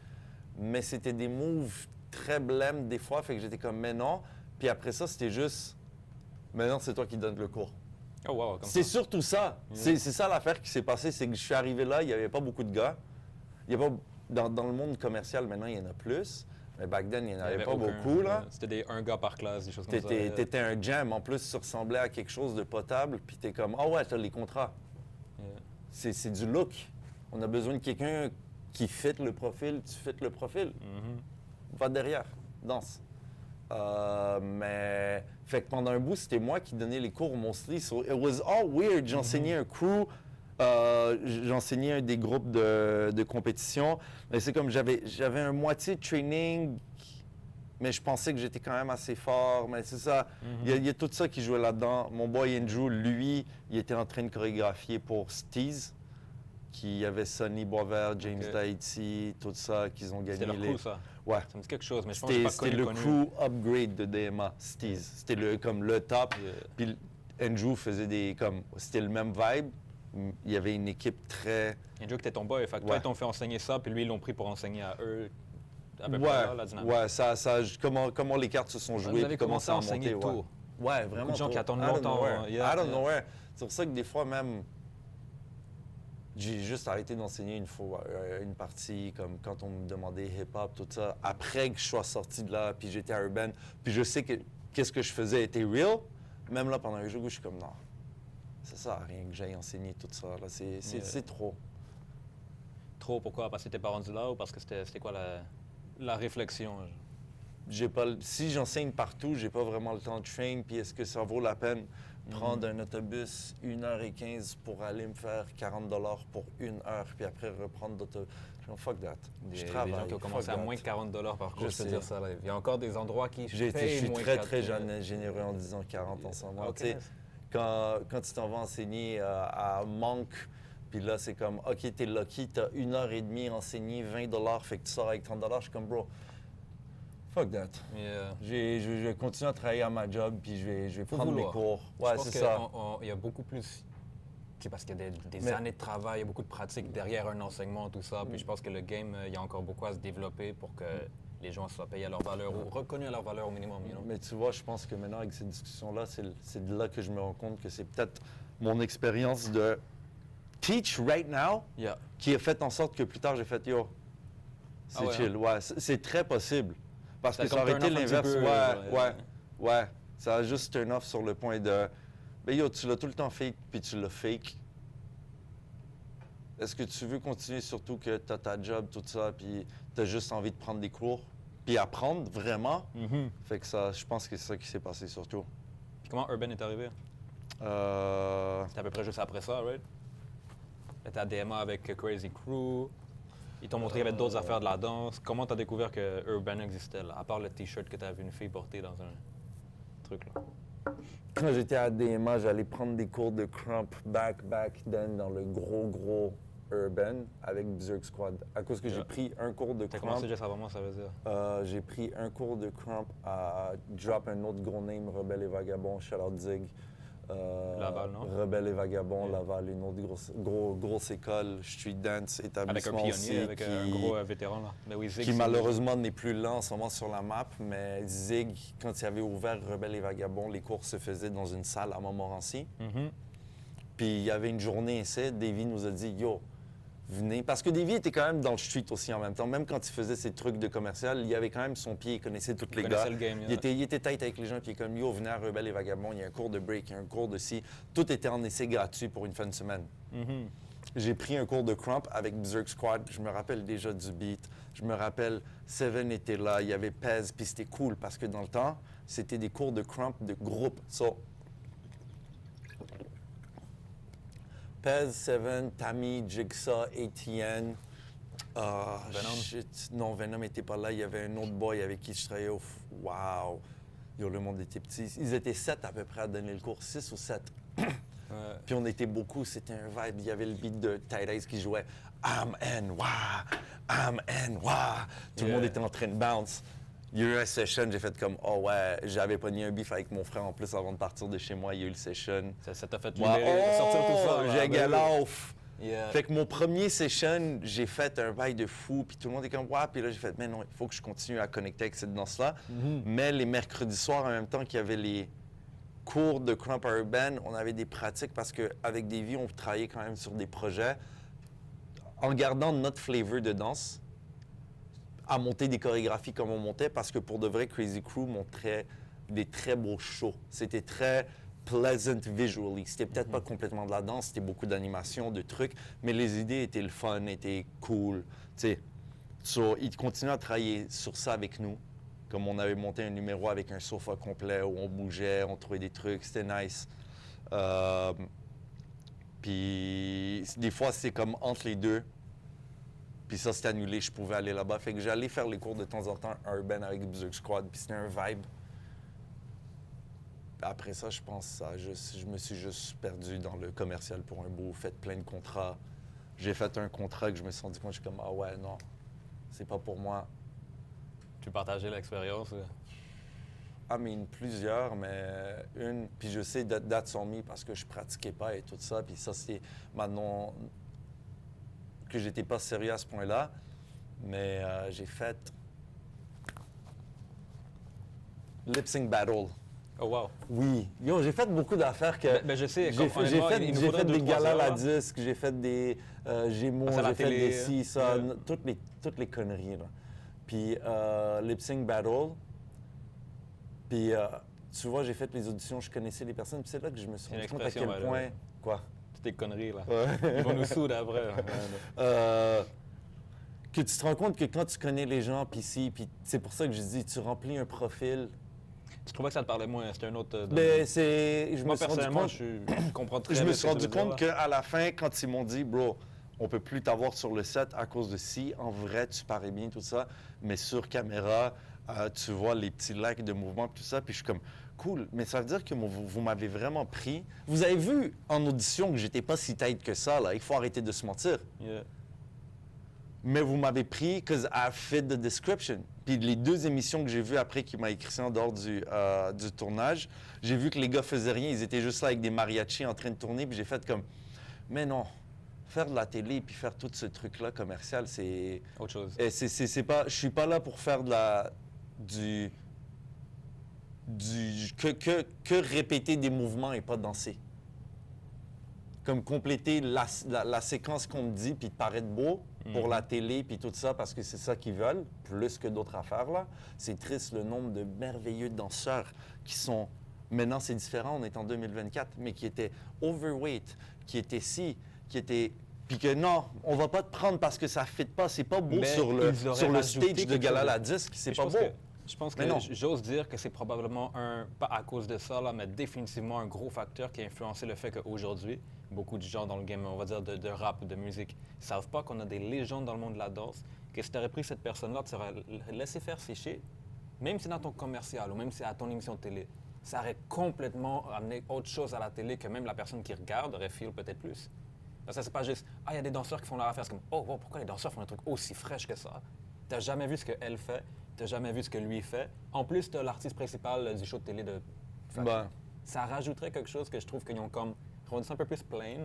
mais c'était des moves très blêmes des fois, fait que j'étais comme, mais non. Puis après ça, c'était juste, maintenant, c'est toi qui donnes le cours. Oh wow, comme C'est ça. surtout ça. C'est ça l'affaire qui s'est passée, c'est que je suis arrivé là, il n'y avait pas beaucoup de gars. Il y a pas, dans le monde commercial, maintenant, il y en a plus. Mais back then, il n'y en Il y avait pas aucun, beaucoup, là. C'était un gars par classe, des choses comme ça. T'étais un jam. En plus, tu ressemblais à quelque chose de potable, puis t'es comme, ah ouais, t'as les contrats. C'est du look. On a besoin de quelqu'un qui fit le profil, tu fit le profil. Va derrière, danse. Mais fait que pendant un bout, c'était moi qui donnais les cours mostly. So it was all weird. J'enseignais un crew, j'enseignais un des groupes de compétition. Mais c'est comme j'avais un moitié de training, mais je pensais que j'étais quand même assez fort. Mais c'est ça. Il y a tout ça qui jouait là-dedans. Mon boy Andrew, lui, il était en train de chorégraphier pour Steez, qui avait Sonny Boisvert, James Daity, tout ça, qu'ils ont gagné. C'était leur crew, ça? Ouais. Ça me dit quelque chose, mais je pense que je pas C'était le crew upgrade de DMA, Steez. C'était comme le top. Puis Andrew faisait c'était le même vibe. Il y avait une équipe très... Andrew qui était ton boy, fait que toi, ils t'ont fait enseigner ça, puis lui, ils l'ont pris pour enseigner à eux. À peu près là, la dynamique. Comment les cartes se sont jouées. Vous avez commencé à enseigner tôt. Ouais, vraiment. Beaucoup de gens qui attendent longtemps. I don't know where. C'est pour ça que des fois, même... J'ai juste arrêté d'enseigner une fois, une partie, comme quand on me demandait hip-hop, tout ça, après que je sois sorti de là, puis j'étais à Urban, puis je sais que qu'est-ce que je faisais était real. Même là, pendant un jour, je suis comme, non, ça sert à rien que j'aille enseigner tout ça, là, c'est trop. Trop, pourquoi? Parce que t'es pas rendu là ou parce que c'était quoi la réflexion? Si j'enseigne partout, j'ai pas vraiment le temps de train, puis est-ce que ça vaut la peine prendre un autobus 1h15 pour aller me faire 40$ pour 1 heure, puis après reprendre d'autobus? Fuck that. Je travaille. Des gens qui ont commencé à moins que 40$ par cours, je peux dire ça. Là. Il y a encore des endroits qui Je suis très généreux en disant 40 en ce moment. Okay. Quand tu t'en vas enseigner à Monk, puis là, c'est comme, OK, t'es lucky, t'as 1h30 enseigné, 20$, fait que tu sors avec 30$. Je suis comme, bro, fuck that. Je vais continuer à travailler à ma job, puis je vais prendre mes cours. Ouais, c'est ça. Il y a beaucoup plus... Parce qu'il y a des années de travail, il y a beaucoup de pratiques derrière un enseignement, tout ça. Puis je pense que le game, il y a encore beaucoup à se développer pour que les gens soient payés à leur valeur ou reconnus à leur valeur au minimum. You know? Mais tu vois, je pense que maintenant, avec ces discussions-là, c'est de là que je me rends compte que c'est peut-être mon expérience de teach right now qui a fait en sorte que plus tard, j'ai fait, yo, c'est chill. Ouais, c'est très possible. Parce que ça aurait été l'inverse. Ouais. Ça a juste turn off sur le point de... Ben yo, tu l'as tout le temps fake, puis tu l'as fake. Est-ce que tu veux continuer, surtout que tu as ta job, tout ça, puis tu as juste envie de prendre des cours, puis apprendre vraiment? Fait que ça, je pense que c'est ça qui s'est passé surtout. Puis comment Urban est arrivé? C'était à peu près juste après ça, right? Tu à DMA avec Crazy Crew. Ils t'ont montré qu'il y avait d'autres affaires de la danse. Comment tu as découvert que Urban existait, là, à part le T-shirt que tu as vu une fille porter dans un truc, là? Quand j'étais à DMA, j'allais prendre des cours de crump back then dans le gros Urban avec Berserk Squad. À cause que j'ai pris un cours de crump. T'as commencé juste avant moi, ça veut dire? J'ai pris un cours de crump à drop un autre gros name, Rebelle et Vagabond, shout out Zig. Laval, non? Rebelle et Vagabond, Laval, une autre grosse école, street dance, établissement avec un aussi. pionnier, avec un gros vétéran, là. Mais oui, Zig, qui malheureusement n'est plus là en ce moment sur la map, mais Zig, quand il avait ouvert Rebelle et Vagabond, les cours se faisaient dans une salle à Montmorency. Puis il y avait une journée essai, Davy nous a dit « Yo, venez ». Parce que Davy était quand même dans le street aussi en même temps. Même quand il faisait ses trucs de commercial, il avait quand même son pied, il connaissait tous les gars. Le game, il était tight avec les gens, puis il est comme « Yo, venez à Rebelle et Vagabond, il y a un cours de break, il y a un cours de ci ». Tout était en essai gratuit pour une fin de semaine. J'ai pris un cours de crump avec Berserk Squad. Je me rappelle déjà du beat. Je me rappelle, Seven était là, il y avait Pez, puis c'était cool parce que dans le temps, c'était des cours de crump de groupe. So, Pez, Seven, Tammy, Jigsaw, ATN. Venom? Non, Venom n'était pas là. Il y avait un autre boy avec qui je travaillais. Wow! Yo, le monde était petit. Ils étaient 7 à peu près à donner le cours, 6 ou 7. Puis on était beaucoup, c'était un vibe. Il y avait le beat de Tight Eyes qui jouait I'm N.Y. Tout le monde était en train de bounce. Il y a eu un session, j'ai fait comme oh ouais, j'avais pogné un beef avec mon frère en plus avant de partir de chez moi. Il y a eu le session. Ça t'a fait sortir tout ça. J'ai galé off. Fait que mon premier session, j'ai fait un bail de fou, puis tout le monde est comme ouais, puis là j'ai fait mais non, il faut que je continue à connecter avec cette danse-là. Mais les mercredis soirs, en même temps qu'il y avait les cours de crump urban, on avait des pratiques parce qu'avec Davy, on travaillait quand même sur des projets en gardant notre flavor de danse, à monter des chorégraphies comme on montait parce que pour de vrai, Crazy Crew montrait des très beaux shows. C'était très pleasant visually. C'était peut-être pas complètement de la danse, c'était beaucoup d'animation, de trucs, mais les idées étaient le fun, étaient cool. Tu sais, so, ils continuaient à travailler sur ça avec nous. Comme on avait monté un numéro avec un sofa complet où on bougeait, on trouvait des trucs, c'était nice. Puis des fois, c'est comme entre les deux. Puis ça, c'était annulé, je pouvais aller là-bas. Fait que j'allais faire les cours de temps en temps à Urban avec Berserk Squad, puis c'était un vibe. Après ça, je pense je me suis juste perdu dans le commercial pour un bout, fait plein de contrats. J'ai fait un contrat que je me suis rendu compte, je suis comme, ah ouais, non, c'est pas pour moi. Tu partageais l'expérience? I mean, plusieurs, mais une, puis je sais that's on me parce que je pratiquais pas et tout ça, puis ça, c'est maintenant que j'étais pas sérieux à ce point-là, mais j'ai fait Lip Sync Battle. Oh wow! Oui. Yo, j'ai fait beaucoup d'affaires que... Ben, je sais, J'ai comme, fait, honnêtement, il nous faudrait des 2-3 galas à la heures, là. disque, j'ai fait des Gémeaux, Ah, c'est à la j'ai fait télé, des ci, ça, yeah. toutes les conneries, là. Puis Lip Sync Battle, puis tu vois, j'ai fait les auditions, je connaissais les personnes, puis c'est là que je me suis C'est une rendu compte à quel expression, point... ouais. Quoi? Toutes tes conneries, là. Ouais. Ils vont nous souder après. Là. Que tu te rends compte que quand tu connais les gens, puis c'est pour ça que je dis, tu remplis un profil. Tu trouvais que ça te parlait moins? C'était un autre... Ben, je Moi, me suis rendu personnellement, compte... je comprends très Je bien me ce suis que tu rendu veux dire, compte là. qu'à la fin, quand ils m'ont dit, bro, on peut plus t'avoir sur le set à cause de ci, en vrai, tu parais bien, tout ça, mais sur caméra, tu vois les petits lacs de mouvement, tout ça, puis je suis comme, cool, mais ça veut dire que vous m'avez vraiment pris. Vous avez vu en audition que j'étais pas si tight que ça, là, il faut arrêter de se mentir. Yeah. Mais vous m'avez pris because I fit the description. Puis les 2 émissions que j'ai vues après qu'il m'a écrit ça en dehors du tournage, j'ai vu que les gars faisaient rien. Ils étaient juste là avec des mariachis en train de tourner. Puis j'ai fait comme, mais non, faire de la télé puis faire tout ce truc-là commercial, c'est... Autre chose. C'est pas... Je suis pas là pour faire que répéter des mouvements et pas danser. Comme compléter la séquence qu'on me dit, puis de paraître beau pour la télé, puis tout ça, parce que c'est ça qu'ils veulent, plus que d'autres affaires, là. C'est triste le nombre de merveilleux danseurs qui sont... Maintenant, c'est différent, on est en 2024, mais qui étaient overweight, qui étaient ci, qui étaient... Puis que non, on va pas te prendre parce que ça ne fit pas, c'est pas beau Mais sur ils auraient le rajouté stage de quelque Gala chose. la disque, c'est Puis pas beau. Je pense Mais que non. j'ose dire que c'est probablement pas à cause de ça, là, mais définitivement un gros facteur qui a influencé le fait qu'aujourd'hui, beaucoup de gens dans le game, on va dire de rap, de musique, ne savent pas qu'on a des légendes dans le monde de la danse, que si tu aurais pris cette personne-là, tu aurais laissé faire sécher, même si c'est dans ton commercial ou même si c'est à ton émission de télé, ça aurait complètement amené autre chose à la télé que même la personne qui regarde aurait feel peut-être plus. Parce que c'est pas juste, il y a des danseurs qui font leur affaire, c'est comme, oh, pourquoi les danseurs font un truc aussi fraîche que ça? T'as jamais vu ce qu'elle fait, t'as jamais vu ce que lui fait. En plus, t'as l'artiste principal du show de télé de... Ben. Ça rajouterait quelque chose que je trouve qu'ils ont comme rendu ça un peu plus plain.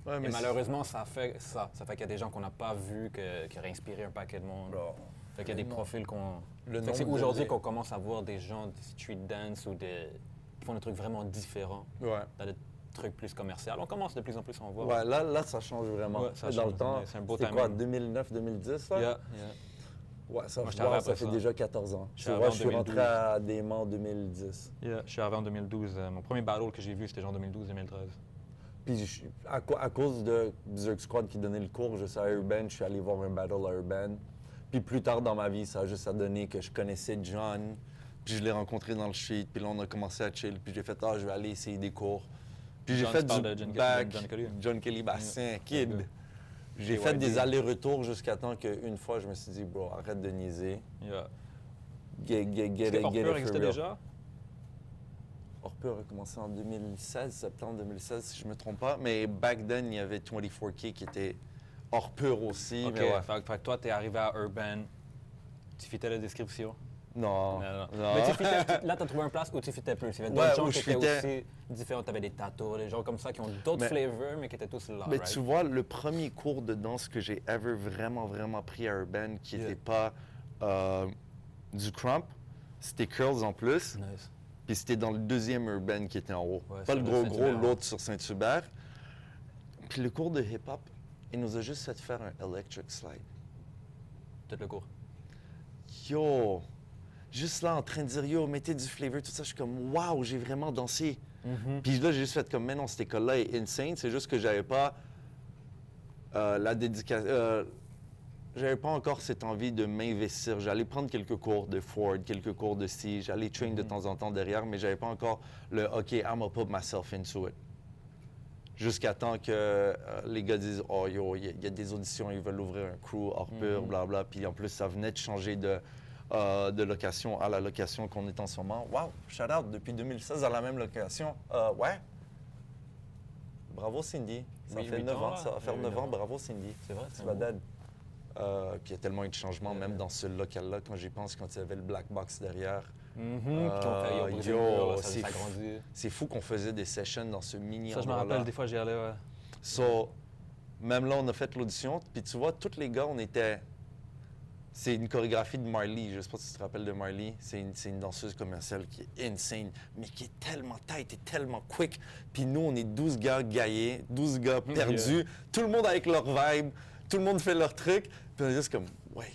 Ouais, Et mais malheureusement, ça fait ça. Ça fait qu'il y a des gens qu'on n'a pas vus, qui auraient inspiré un paquet de monde. Bro. Fait qu'il y a des profils qu'on... Le Fait que c'est nombre de- aujourd'hui qu'on commence à voir des gens de street dance ou qui font des trucs vraiment différents Ouais. dans des trucs plus commerciaux. On commence de plus en plus à en voir. Ouais, là, ça change vraiment. Ouais, ça dans change, le temps, ouais, c'est un beau c'était quoi, timing. 2009, 2010, là? Yeah. Ouais, ça, Moi, j'étais wow, arrivé ça après fait ça. déjà 14 ans. Je Tu suis vois, arrivé en je suis 2012. rentré à Desmans en 2010. Yeah, je suis arrivé en 2012. Mon premier battle que j'ai vu, c'était genre 2012-2013. Puis à cause de Berserk Squad qui donnait le cours, je sais à Urban, je suis allé voir un battle à Urban. Puis plus tard dans ma vie, ça a juste à donner que je connaissais John, puis je l'ai rencontré dans le street, puis là on a commencé à chill, puis j'ai fait je vais aller essayer des cours. Puis j'ai John, fait tu parles du de John back, Kelly? John Kelly Bassin, kid. Yeah. J'ai KYD. fait des allers-retours jusqu'à temps qu'une fois je me suis dit bro, arrête de niaiser. Yeah. Get Est-ce que it Orpeur for existait real. déjà? Orpeur a commencé en 2016, septembre 2016 si je me trompe pas, mais back then il y avait 24K qui était Orpeur aussi. Ok, mais ouais. fait que toi, t'es arrivé à Urban, tu fitais la description. Non. Mais tu fitais, là, t'as trouvé une place où tu fitais plus. Il y avait Ouais, d'autres gens où qui je étaient fitais. aussi différents. T'avais des tatous, des gens comme ça qui ont d'autres Mais- flavors, mais qui étaient tous là, Mais right? tu vois, le premier cours de danse que j'ai ever vraiment pris à Urban, qui Yeah. n'était pas du crump, c'était curls en plus. Nice. Puis c'était dans le deuxième Urban qui était en haut. Ouais, Pas sur le le gros, Saint-Hubert. l'autre sur Saint-Hubert. Puis le cours de hip-hop, il nous a juste fait faire un electric slide. Peut-être le cours. Yo! Juste là, en train de dire, yo, mettez du flavor, tout ça, je suis comme, waouh, j'ai vraiment dansé. Puis là, j'ai juste fait comme, mais non, cette école-là est insane. C'est juste que j'avais pas la dédication. J'avais pas encore cette envie de m'investir. J'allais prendre quelques cours de Ford, quelques cours de C. J'allais train de temps en temps derrière, mais j'avais pas encore le OK, I'm gonna put myself into it. Jusqu'à temps que les gars disent oh yo, il y a des auditions, ils veulent ouvrir un crew hors pur, blabla. Puis en plus, ça venait de changer de location à la location qu'on est en ce moment. Wow, shout out, depuis 2016 à la même location. Ouais. Bravo Cindy. Ça fait 9 ans, ça va faire 9 ans. Bravo Cindy. C'est vrai, c'est pas puis il y a tellement eu de changements, même dans ce local-là, quand j'y pense, quand il y avait le black box derrière. C'est fou qu'on faisait des sessions dans ce mini endroit-là. Ça, je me rappelle, des fois, j'y allais, ouais. So, même là, on a fait l'audition, puis tu vois, tous les gars, on était... C'est une chorégraphie de Marley, je sais pas si tu te rappelles de Marley. C'est une danseuse commerciale qui est insane, mais qui est tellement tight et tellement quick. Puis nous, on est 12 gars gaillés, 12 gars perdus, tout le monde avec leur vibe, tout le monde fait leur truc. Puis on est juste comme, ouais.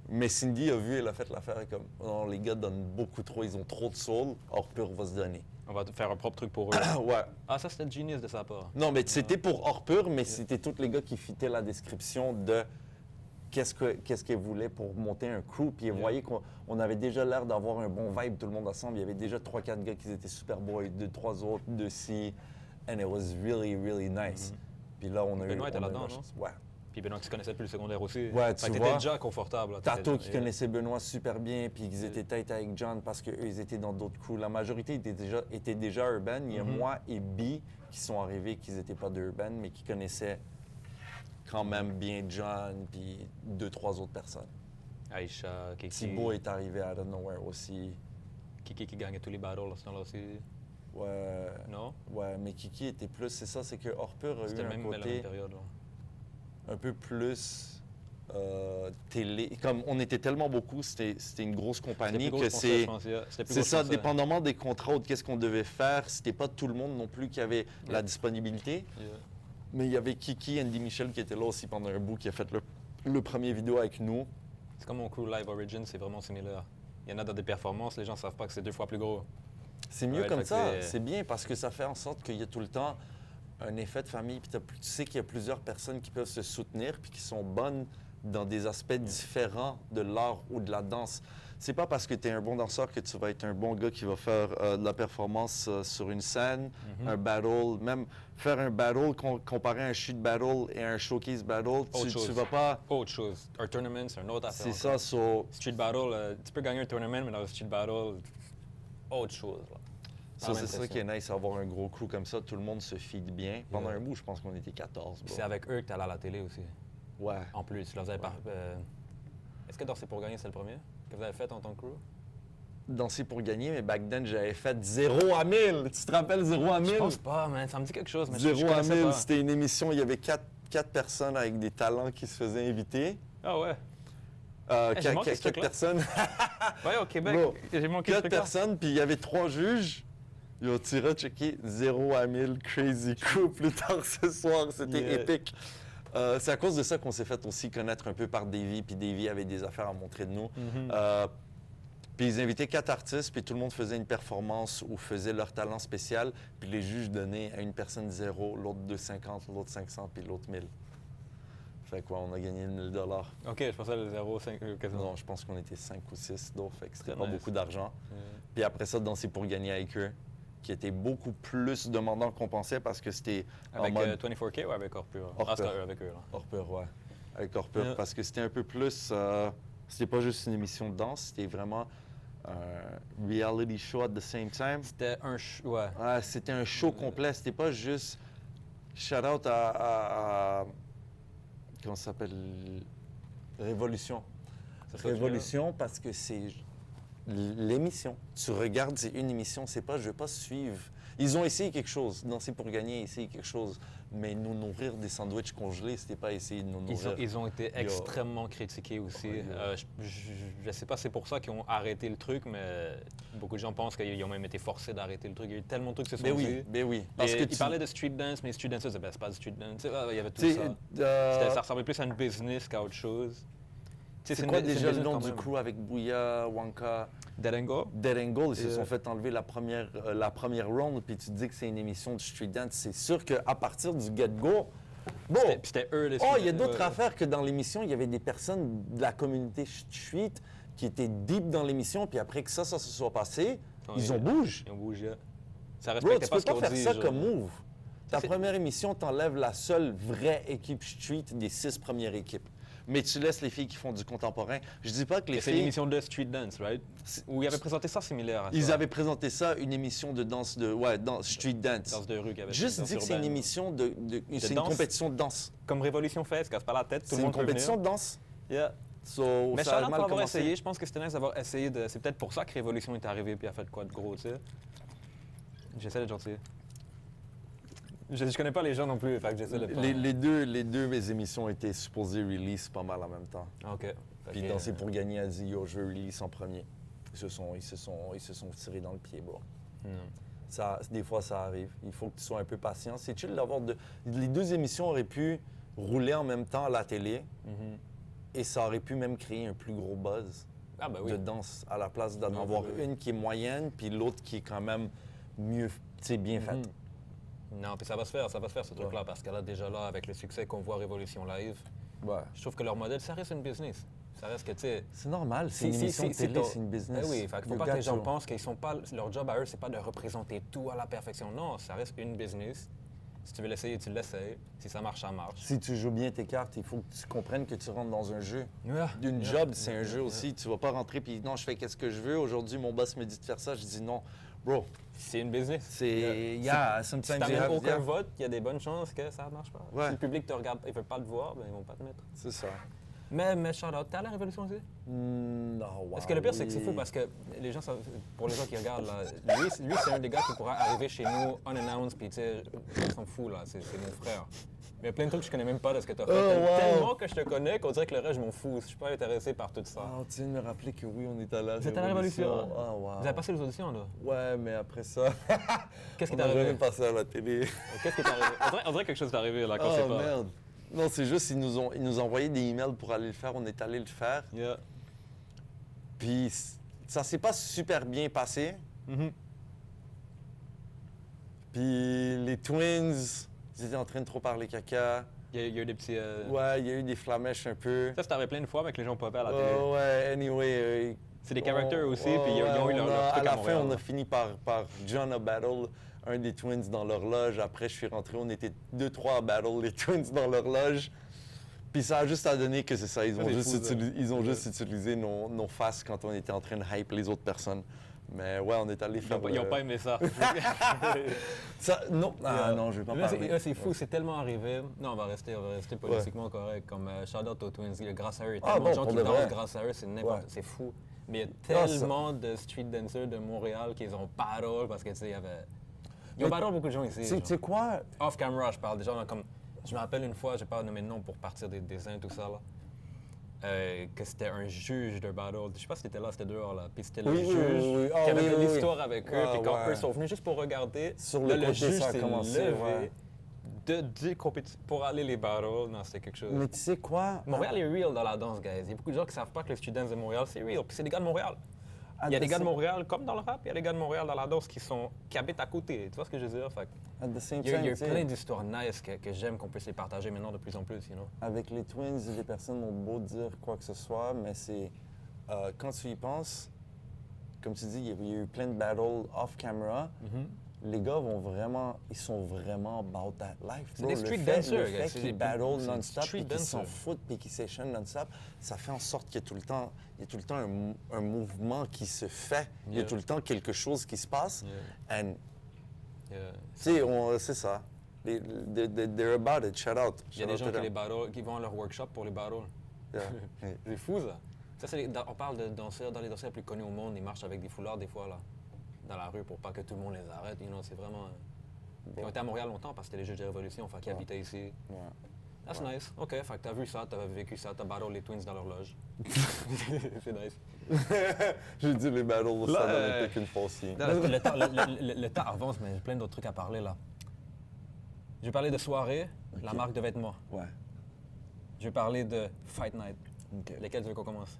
Mais Cindy a vu, elle a fait l'affaire comme, non, les gars donnent beaucoup trop, ils ont trop de soul, hors pur va se donner. On va faire un propre truc pour eux. Ouais. Ah, ça, c'était genius de sa part. Non, mais c'était pour hors pur, mais c'était tous les gars qui fitaient la description de qu'est-ce qu'ils voulaient pour monter un crew. Puis vous voyez qu'on avait déjà l'air d'avoir un bon vibe, tout le monde ensemble. Il y avait déjà 3-4 gars qui étaient super boys, 2-3 autres, 2 C. And it was really, really nice. Puis là, on a Benoît était là-dedans, non? Ouais. Puis Benoît qui se connaissait depuis le secondaire aussi. Ouais, tu vois. T'étais déjà confortable. Là, Tato qui connaissait Benoît super bien, puis ils étaient tight avec John parce qu'eux, ils étaient dans d'autres crews. La majorité était déjà urban. Il y a moi et B qui sont arrivés, qui n'étaient pas de urban, mais qui connaissaient quand même bien John, puis 2-3 autres personnes. Aïcha, Kiki. Thibaut est arrivé out of nowhere aussi. Kiki qui gagnait tous les battles là, ce temps-là aussi. Ouais. Non? Ouais, mais Kiki était plus... C'est ça, c'est que Hors-Pur a eu un côté... la même période, là. Un peu plus télé. Comme on était tellement beaucoup, c'était une grosse compagnie que c'est ça, dépendamment des contrats ou de qu'est-ce qu'on devait faire, c'était pas tout le monde non plus qui avait la disponibilité. Mais il y avait Kiki, Andy Michel qui était là aussi pendant un bout, qui a fait le premier vidéo avec nous. C'est comme mon crew Live Origin, c'est vraiment similaire. Il y en a dans des performances, les gens savent pas que c'est 2 fois plus gros. C'est mieux comme ça, c'est bien parce que ça fait en sorte qu'il y a tout le temps un effet de famille, puis tu sais qu'il y a plusieurs personnes qui peuvent se soutenir puis qui sont bonnes dans des aspects différents de l'art ou de la danse. C'est pas parce que tu es un bon danseur que tu vas être un bon gars qui va faire de la performance sur une scène, un battle, même faire un battle comparé à un shoot battle et un showcase battle, tu vas pas... Autre chose. Un tournament, c'est un autre affaire. C'est ça, Street battle, tu peux gagner un tournament, mais dans le street battle, autre chose. Là. Ça, c'est ça qui est nice, avoir un gros crew comme ça, tout le monde se feed bien. Pendant un bout, je pense qu'on était 14. C'est avec eux que tu allais à la télé aussi. Ouais. En plus, tu leur avais Est-ce que Danser pour gagner, c'est le premier que vous avez fait en tant que crew? Danser pour gagner, mais back then, j'avais fait 0 à 1000. Tu te rappelles 0 à 1000? Je pense pas, man. Ça me dit quelque chose, mais 0 à 1000, c'était une émission, il y avait 4 personnes avec des talents qui se faisaient inviter. Ah ouais? 4 personnes. Ouais, au Québec, j'ai manqué 4 personnes, puis il y avait 3 juges. Yo, tu iras checker 0 à 1000 Crazy Crew plus tard ce soir. C'était épique. C'est à cause de ça qu'on s'est fait aussi connaître un peu par Davy, puis Davy avait des affaires à montrer de nous. Puis ils invitaient 4 artistes, puis tout le monde faisait une performance ou faisait leur talent spécial, puis les juges donnaient à une personne 0, l'autre 250, l'autre 500, puis l'autre 1000. Fait quoi, on a gagné 1000 $. OK, je pensais le 0, 5, quasiment. Non, je pense qu'on était 5 ou 6, donc fait que c'était pas beaucoup d'argent. Puis après ça, Danser pour gagner avec eux, qui était beaucoup plus demandant qu'on pensait parce que c'était avec 24K ou avec Hors-Pur? Avec eux, là. Hors-Pur, ouais. Avec Hors-Pur, parce que c'était un peu plus... c'était pas juste une émission de danse, c'était vraiment un reality show at the same time. C'était un show, ouais. C'était un show complet, c'était pas juste... Shout-out à comment ça s'appelle? Révolution. Révolution, parce que c'est... L'émission. Tu regardes, c'est une émission, c'est pas, je vais pas suivre. Ils ont essayé quelque chose, Danser pour gagner, essayer quelque chose, mais nous nourrir des sandwichs congelés, c'était pas essayer de nous nourrir. Ils ont été extrêmement critiqués aussi. Je sais pas, c'est pour ça qu'ils ont arrêté le truc, mais beaucoup de gens pensent qu'ils ont même été forcés d'arrêter le truc. Il y a eu tellement de trucs qui se sont dit. Ben oui. Parce que ils parlaient de street dance, mais street dancers, c'est pas du street dance. Il y avait tout ça. Ça ressemblait plus à une business qu'à autre chose. C'est quoi déjà le nom du crew avec Bouya, Wonka? Dead Angle? Dead Angle, ils se sont fait enlever la première round, puis tu dis que c'est une émission de street dance. C'est sûr qu'à partir du get-go, bon, C'était eux les il y a d'autres affaires que dans l'émission, il y avait des personnes de la communauté street qui étaient deep dans l'émission, puis après que ça se soit passé, ils ont bougé. Ils ont bougé. Ça Bro, respectait tu pas peux ce pas qu'on faire dit. ça genre. comme move. Ta c'est- première émission, t'enlèves la seule vraie équipe street des 6 premières équipes. Mais tu laisses les filles qui font du contemporain. Je dis pas que les Et c'est filles... l'émission de Street Dance, right? Où ils avaient présenté ça similaire à ça. Ils avaient présenté ça, une émission de danse de... Ouais, street dance. Danse de rue qu'il y avait. Juste danse dis que c'est une urbaine. émission c'est une danse? compétition de danse. Comme Révolution fait, se casse pas la tête, tout C'est le une monde peut compétition venir. de danse. Yeah. So, Mais ça ça a a mal avoir commencé. essayé. Je pense que c'était nice d'avoir essayé de... C'est peut-être pour ça que Révolution est arrivé puis a fait quoi de gros, tu sais. J'essaie d'être gentil. Je connais pas les gens non plus, fait que j'essaie de pas... Les deux mes émissions étaient supposées release pas mal en même temps. OK. Fait Puis que, Danser pour gagner a dit, yo, je veux release en premier. Ils se sont tirés dans le pied, bro. Ça, des fois, ça arrive. Il faut que tu sois un peu patient. C'est chill d'avoir Les deux émissions auraient pu rouler en même temps à la télé et ça aurait pu même créer un plus gros buzz Ah ben oui. de danse à la place d'en avoir une qui est moyenne puis l'autre qui est quand même mieux, tu sais, bien faite. Non, puis ça va se faire ce truc-là, parce que là, déjà là, avec le succès qu'on voit à Révolution Live, Ouais. je trouve que leur modèle, ça reste une business. Ça reste que, tu sais... C'est normal, c'est une émission de télé, c'est une business. Ben oui, fait qu'il faut You pas que got les gens to. pensent qu'ils sont pas... Leur job à eux, c'est pas de représenter tout à la perfection. Non, ça reste une business. Si tu veux l'essayer, tu l'essayes. Si ça marche, ça marche. Si tu joues bien tes cartes, il faut que tu comprennes que tu rentres dans un jeu. Yeah. Une Yeah. job, c'est un jeu aussi. Tu vas pas rentrer puis non, je fais qu'est-ce que je veux. Aujourd'hui, mon boss me dit de faire ça. Je dis non. Bro, C'est une business. c'est... Si sometimes you t'amènes have... aucun vote, il y a des bonnes chances que ça marche pas. Ouais. Si le public te regarde, ils veulent pas te voir, ben ils vont pas te mettre. C'est ça. Mais shout-out, t'es à la Révolution aussi? Non, wow, Parce que le pire, c'est que c'est oui. fou parce que les gens, pour les gens qui regardent, là, lui c'est un des gars qui pourrait arriver chez nous unannounced, puis tu sais, on s'en fout, là, c'est mon frère. Mais il y a plein de trucs que je connais même pas de ce que tu as fait. wow. Tellement que je te connais qu'on dirait que le reste, je m'en fous. Je suis pas intéressé par tout ça. Ah, tu viens de me rappeler que oui, on est à la Vous êtes à la Révolution? Ah, wow. Vous avez passé les auditions, là? Ouais, mais après ça, Qu'est-ce qui on t'est n'a arrivé? jamais passé à la télé. Qu'est-ce qui t'est arrivé? On dirait quelque chose t'est arrivé, là, quand Oh c'est pas... merde. Non, c'est juste, ils nous ont envoyé des emails pour aller le faire. On est allé le faire. Yeah. Puis ça s'est pas super bien passé. Mhm. Puis les Twins, ils étaient en train de trop parler caca. Il y a eu des petits... Ouais, il y a eu des flamèches un peu. Ça, c'est arrivé plein de fois avec les gens pas à la télé. Ouais, anyway. C'est des characters aussi, puis ils ont eu leur à truc la à Montréal. fin, on a fini par John a battle un des Twins dans leur loge. Après, je suis rentré, on était 2-3 à battle les Twins dans leur loge. Puis ça a juste à donner que c'est ça. Ils ont, c'est juste, fou, ça. ils ont juste utilisé nos faces quand on était en train de hype les autres personnes. Mais ouais, on est allé faire... Ils n'ont pas aimé ça. Ça, non, non, je vais pas Là, parler. c'est fou, c'est tellement arrivé. Non, on va rester politiquement correct. Comme shout-out aux Twins, grâce à eux, il y a tellement de gens pour qui de vrai. dansent grâce à eux, c'est n'importe, Ouais. c'est fou. Mais il y a tellement de street dancers de Montréal qui ont battle parce que tu sais, il y avait. Ils ont battle beaucoup de gens ici. Tu sais quoi? Off camera, je parle des gens comme. Je me rappelle une fois, je vais pas nommer de nom pour partir des uns, tout ça là. Que c'était un juge de battle. Je sais pas si c'était là, c'était dehors là. Puis c'était le Oui, oui, juge oui, oui. Ah, qui avait oui, fait oui, l'histoire avec eux. Ah, Puis quand ouais. eux sont venus juste pour regarder, Sur le là, côté, juge ça a s'est commencé, levé ouais. des compétitions pour aller les battles. Non, c'était quelque chose. Mais tu sais quoi? Montréal est real dans la danse, guys. Il y a beaucoup de gens qui savent pas que les students de Montréal, c'est real. Puis c'est des gars de Montréal. Il y a des gars de Montréal, comme dans le rap, il y a des gars de Montréal dans la danse qui habitent à côté. Tu vois ce que je veux dire? Fait que At the same il y a time, eu tu sais, plein d'histoires nice que j'aime qu'on puisse les partager maintenant de plus en plus, you know? avec les Twins, les personnes ont beau dire quoi que ce soit, mais c'est... quand tu y penses, comme tu dis, il y a eu plein de battles off-camera. Les gars ils sont vraiment about that life. C'est bro. des street le fait, dancers, le gars. fait C'est qu'ils des- battle c'est non-stop, street puis qu'ils s'en dancers. foutent, puis qu'ils session non-stop, ça fait en sorte qu'il y a tout le temps, un mouvement qui se fait. Il y a Yeah. tout le temps quelque chose qui se passe. Yeah. And, Yeah. tu sais, c'est ça. They're about it. Shout out. Il y a des Shout gens out to qui, them. qui vont à leur workshop pour les battles. Yeah. C'est fou, ça. Ça, on parle de danseurs, dans les danseurs les plus connus au monde, ils marchent avec des foulards des fois, là, dans la rue, pour pas que tout le monde les arrête. You know, c'est vraiment... Ils ont été à Montréal longtemps parce que c'était les Jeux de Révolution, fait qu'ils habitaient ici. Ouais. That's nice. OK, fait que t'as vu ça, t'as vécu ça, t'as battle les Twins dans leur loge. C'est nice. J'ai dit les battles au Là, stade olympique une fois aussi. Le temps avance, mais j'ai plein d'autres trucs à parler, là. Je vais parler de soirée, la marque de vêtements. Ouais. Je vais parler de Fight Night. OK. Lesquels tu veux qu'on commence?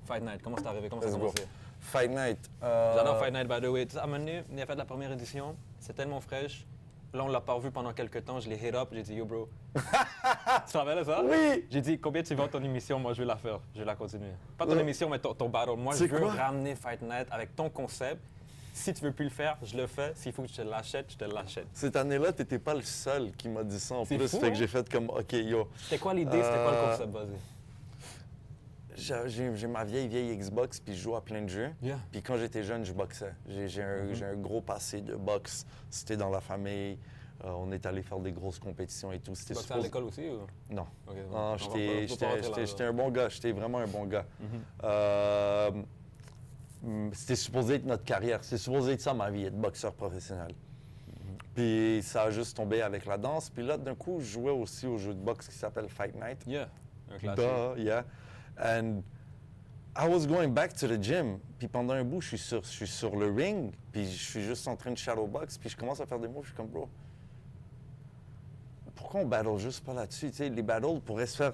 Fight Night, comment c'est arrivé? Comment ça a Let's go. commencé? Fight Night. J'adore Fight Night, by the way. Tu sais, à un moment donné, il a fait la première édition, c'est tellement fraîche. Là, on l'a pas revu pendant quelques temps, je l'ai hit up, j'ai dit, yo bro. Tu te rappelles de ça? Oui! J'ai dit, combien tu vends ton émission? Moi, je vais la faire, je vais la continuer. Pas ton Ouais. émission, mais ton battle. Moi, je C'est veux quoi? ramener Fight Night avec ton concept. Si tu veux plus le faire, je le fais. S'il faut que je te l'achète, je te l'achète. Cette année-là, t'étais pas le seul qui m'a dit ça en C'est plus. fou, Fait hein? que j'ai fait comme, OK, yo. C'était quoi l'idée? C'était quoi le concept? Vas-y. J'ai ma vieille Xbox, puis je joue à plein de jeux. Yeah. Puis quand j'étais jeune, je boxais. J'ai un gros passé de boxe. C'était dans la famille. On est allé faire des grosses compétitions et tout. Tu C'était boxais à l'école aussi? Ou? Non. Ok, Non, on va pas rentrer là, j'étais un bon gars. J'étais vraiment un bon gars. C'était supposé être notre carrière. C'était supposé être ça, ma vie, être boxeur professionnel. Puis ça a juste tombé avec la danse. Puis là, d'un coup, je jouais aussi au jeu de boxe qui s'appelle Fight Night. Yeah, un classique. Duh, yeah. And I was going back to the gym. Puis pendant un bout, je suis sur le ring. Puis je suis juste en train de shadowbox. Puis je commence à faire des moves. Je suis comme, bro, pourquoi on battle juste pas là-dessus? Tu sais, les battles pourraient se faire.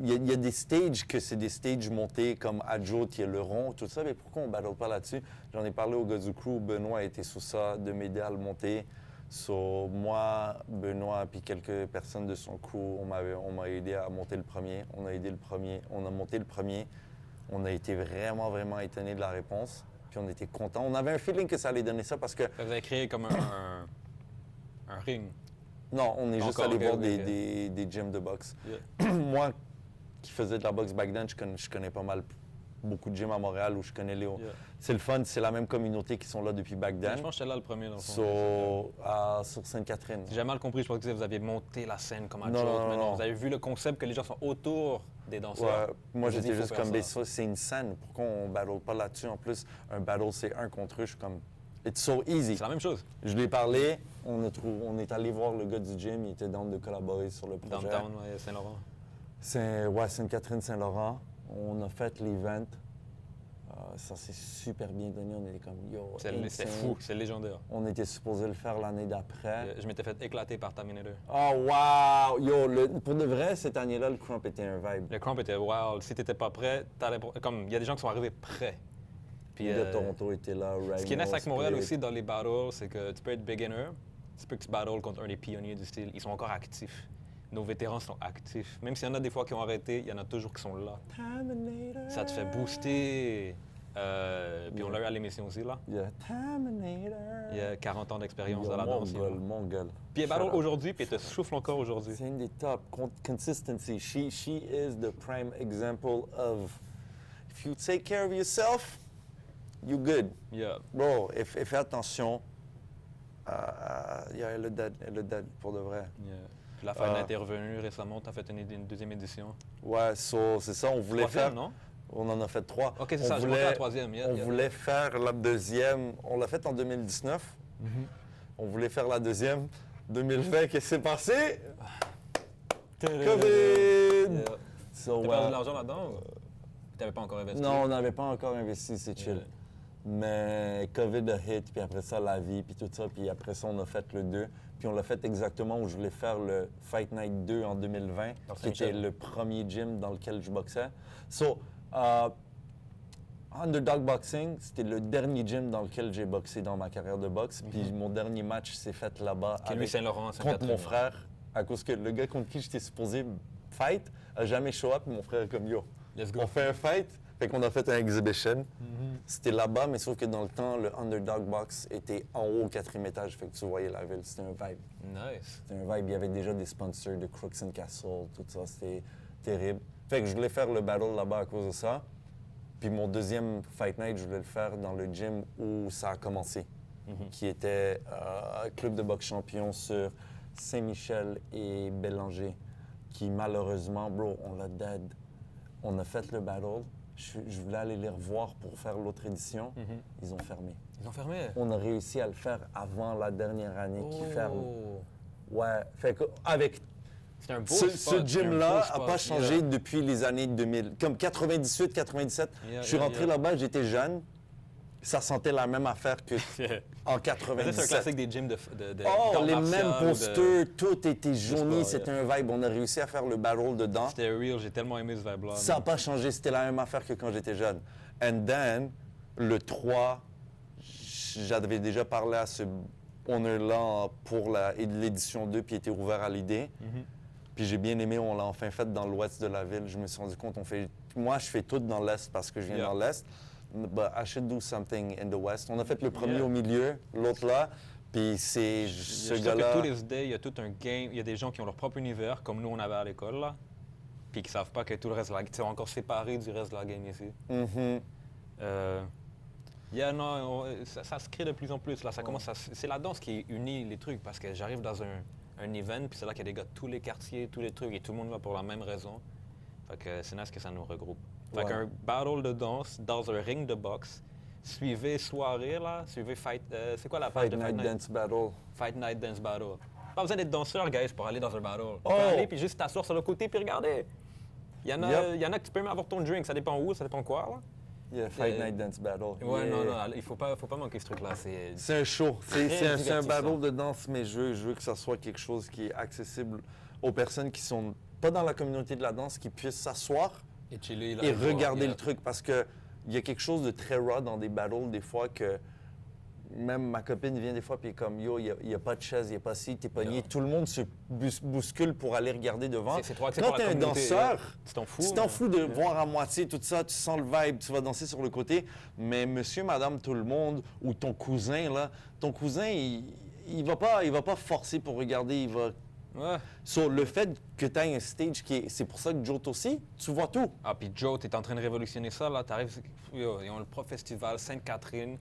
Il y a des stages que c'est des stages montés comme Adjo, il y a le rond, tout ça. Mais pourquoi on battle pas là-dessus? J'en ai parlé au gars du crew. Benoît était sous ça, de m'aider à le monter. So, moi, Benoît, puis quelques personnes de son crew, on m'a aidé à monter le premier. On a aidé le premier. On a monté le premier. On a été vraiment, vraiment étonnés de la réponse. Puis on était contents. On avait un feeling que ça allait donner ça parce que, Vous avez créé comme un ring. non, on est juste Encore, allé ok, voir ok, des gyms de boxe. Yeah. Moi, qui faisais de la boxe back then, je connais pas mal beaucoup de gyms à Montréal où je connais Léo. Yeah. C'est le fun, c'est la même communauté qui sont là depuis back Je then. pense que j'étais là le premier dans le fond. Sur Sainte-Catherine. J'ai mal compris, je pensais que vous aviez monté la scène comme un Non, joke, non, mais non. Vous avez vu le concept que les gens sont autour des danseurs. Ouais, moi, Vous avez dit, j'étais faut juste faire comme, ben, ça. ça, c'est une scène. Pourquoi on battle pas là-dessus? En plus, un battle, c'est un contre eux. Je suis comme, it's so easy. C'est la même chose. Je lui ai parlé, on est allé voir le gars du gym, il était down de collaborer sur le projet. Downtown, ouais, Saint-Laurent. Sainte-Catherine, Saint-Laurent. On a fait l'event. Ça s'est super bien donné. On était comme, yo, C'était insane. fou, c'est légendaire. On était supposé le faire l'année d'après. Je m'étais fait éclater par Terminator. Oh, wow! Yo, pour de vrai, cette année-là, le crump était un vibe. Le cramp était wild. Si t'étais pas prêt, comme il y a des gens qui sont arrivés prêts. Puis, Le gars de Toronto était là, ce qui est nice avec Montréal Split. aussi dans les battles, c'est que tu peux être beginner, tu peux que tu battles contre un des pionniers du style. Ils sont encore actifs. Nos vétérans sont actifs. Même s'il y en a des fois qui ont arrêté, il y en a toujours qui sont là. Terminator. Ça te fait booster. Puis on l'a eu à l'émission aussi, là. Yeah, Terminator. Il y a 40 ans d'expérience Yo, dans la danse. mon gueule. Puis il battle Shout out. aujourd'hui, puis il te souffle encore aujourd'hui. C'est une des top. Consistency. She is the prime example of if you take care of yourself, you good. Yeah. Bro, et fais attention. Yeah, elle est dead, pour de vrai. Yeah. Puis la Fight Night est revenue récemment, tu as fait une deuxième édition. Ouais, c'est ça, on voulait Troisième, faire. non? On en a fait 3. Ok, c'est ça, je montais à la troisième. Yeah, on yeah. voulait faire la deuxième. On l'a faite en 2019. On voulait faire la deuxième. 2020, qu'est-ce qui s'est passé? COVID! Yeah. So, T'as perdu de l'argent là-dedans ou t'avais pas encore investi? non, on n'avait pas encore investi, c'est chill. Yeah. Mais COVID a hit, puis après ça, la vie, puis tout ça. Puis après ça, on a fait le 2. Puis on l'a fait exactement où je voulais faire le Fight Night 2 en 2020, Dans qui était Saint-Michel. le premier gym dans lequel je boxais. So, Underdog Boxing, c'était le dernier gym dans lequel j'ai boxé dans ma carrière de boxe. Puis mon dernier match s'est fait là-bas Qui est lui Saint-Laurent, contre Sainte-Catherine. mon frère, à cause que le gars contre qui j'étais supposé fight a jamais show up. Mon frère est comme, yo, Let's go. on fait un fight. Fait qu'on a fait un exhibition. C'était là-bas, mais sauf que dans le temps, le Underdog Box était en haut au 4e étage. Fait que tu voyais la ville. C'était un vibe. Nice. C'était un vibe. Il y avait déjà des sponsors de Crooks and Castle, tout ça. C'était terrible. Fait que je voulais faire le battle là-bas à cause de ça. Puis mon deuxième Fight Night, je voulais le faire dans le gym où ça a commencé, qui était Club de boxe champion sur Saint-Michel et Bélanger, qui malheureusement, bro, on l'a dead. On a fait le battle. Je voulais aller les revoir pour faire l'autre édition. Ils ont fermé. Ils ont fermé. On a réussi à le faire avant la dernière année qui ferme. Oh. Ouais, fait que avec C'est un beau ce spot, gym-là c'est un beau n'a pas spot. changé Yeah. depuis les années 2000. Comme 98, 97, Yeah, je suis yeah, rentré yeah. là-bas, j'étais jeune. ça sentait la même affaire que en Mais ça, 97. c'est un classique des gyms de Oh, d'arts les martiaux mêmes ou de- posters, tout était jauni, sport, c'était un vibe. On a réussi à faire le battle dedans. C'était real, j'ai tellement aimé ce vibe-là. Ça n'a pas changé, c'était la même affaire que quand j'étais jeune. And then, le 3, j'avais déjà parlé à ce owner-là pour l'édition 2, puis il était ouvert à l'idée. Puis j'ai bien aimé, on l'a enfin fait dans l'ouest de la ville. Je me suis rendu compte, moi, je fais tout dans l'est parce que je viens Yeah. dans l'est. But I should do something in the west. On a fait le premier Yeah. au milieu, l'autre là. Puis c'est Je ce suis sûr que gars-là. tous les days, il y a tout un game, il y a des gens qui ont leur propre univers, comme nous on avait à l'école, là, puis qui savent pas que tout le reste de la game, ils sont encore séparés du reste de la game ici. Mhm. Yeah, non, ça se crée de plus en plus. Là, ça commence c'est la danse qui unit les trucs, parce que j'arrive dans un event, puis c'est là qu'il y a des gars de tous les quartiers, tous les trucs, et tout le monde va pour la même raison. Fait que c'est nice que ça nous regroupe. Fait Ouais. qu'un battle de danse dans un ring de boxe, suivez soirée, là, suivez fight... c'est quoi la page Fight de Night Dance Battle. Fight Night Dance Battle. Pas besoin d'être danseur, guys, pour aller dans un battle. Tu Oh! peux aller puis juste t'asseoir sur le côté puis regarder. Il y en a, Yep. il y en a que tu peux même avoir ton drink, ça dépend où, ça dépend quoi. Là. Yeah, Fight Euh, Night Dance Battle. Ouais, Yeah. non, il faut pas manquer ce truc-là. C'est un show. Très C'est un divertissant. battle de danse, mais je veux que ça soit quelque chose qui est accessible aux personnes qui sont pas dans la communauté de la danse, qui puissent s'asseoir Et chiller, là, et voir, regarder yeah. le truc. Parce que il y a quelque chose de très raw dans des battles, des fois, que même ma copine vient des fois, puis comme, yo, il n'y a pas de chaise, il n'y a pas ci, t'es pogné. Yeah. Tout le monde se bouscule pour aller regarder devant. C'est trop axé Quand pour la t'es un communauté, danseur, yeah. Tu t'en fous. tu t'en mais- fous de voir à moitié tout ça, tu sens le vibe, tu vas danser sur le côté. Mais monsieur, madame, tout le monde, ou ton cousin, là, ton cousin, il va pas forcer pour regarder, il va... Ouais. Sur le fait que tu aies un stage qui est... C'est pour ça que Joe aussi, tu vois tout. Ah, puis Joe, t'es en train de révolutionner ça, là. T'arrives, yo, ils ont le propre festival Sainte-Catherine.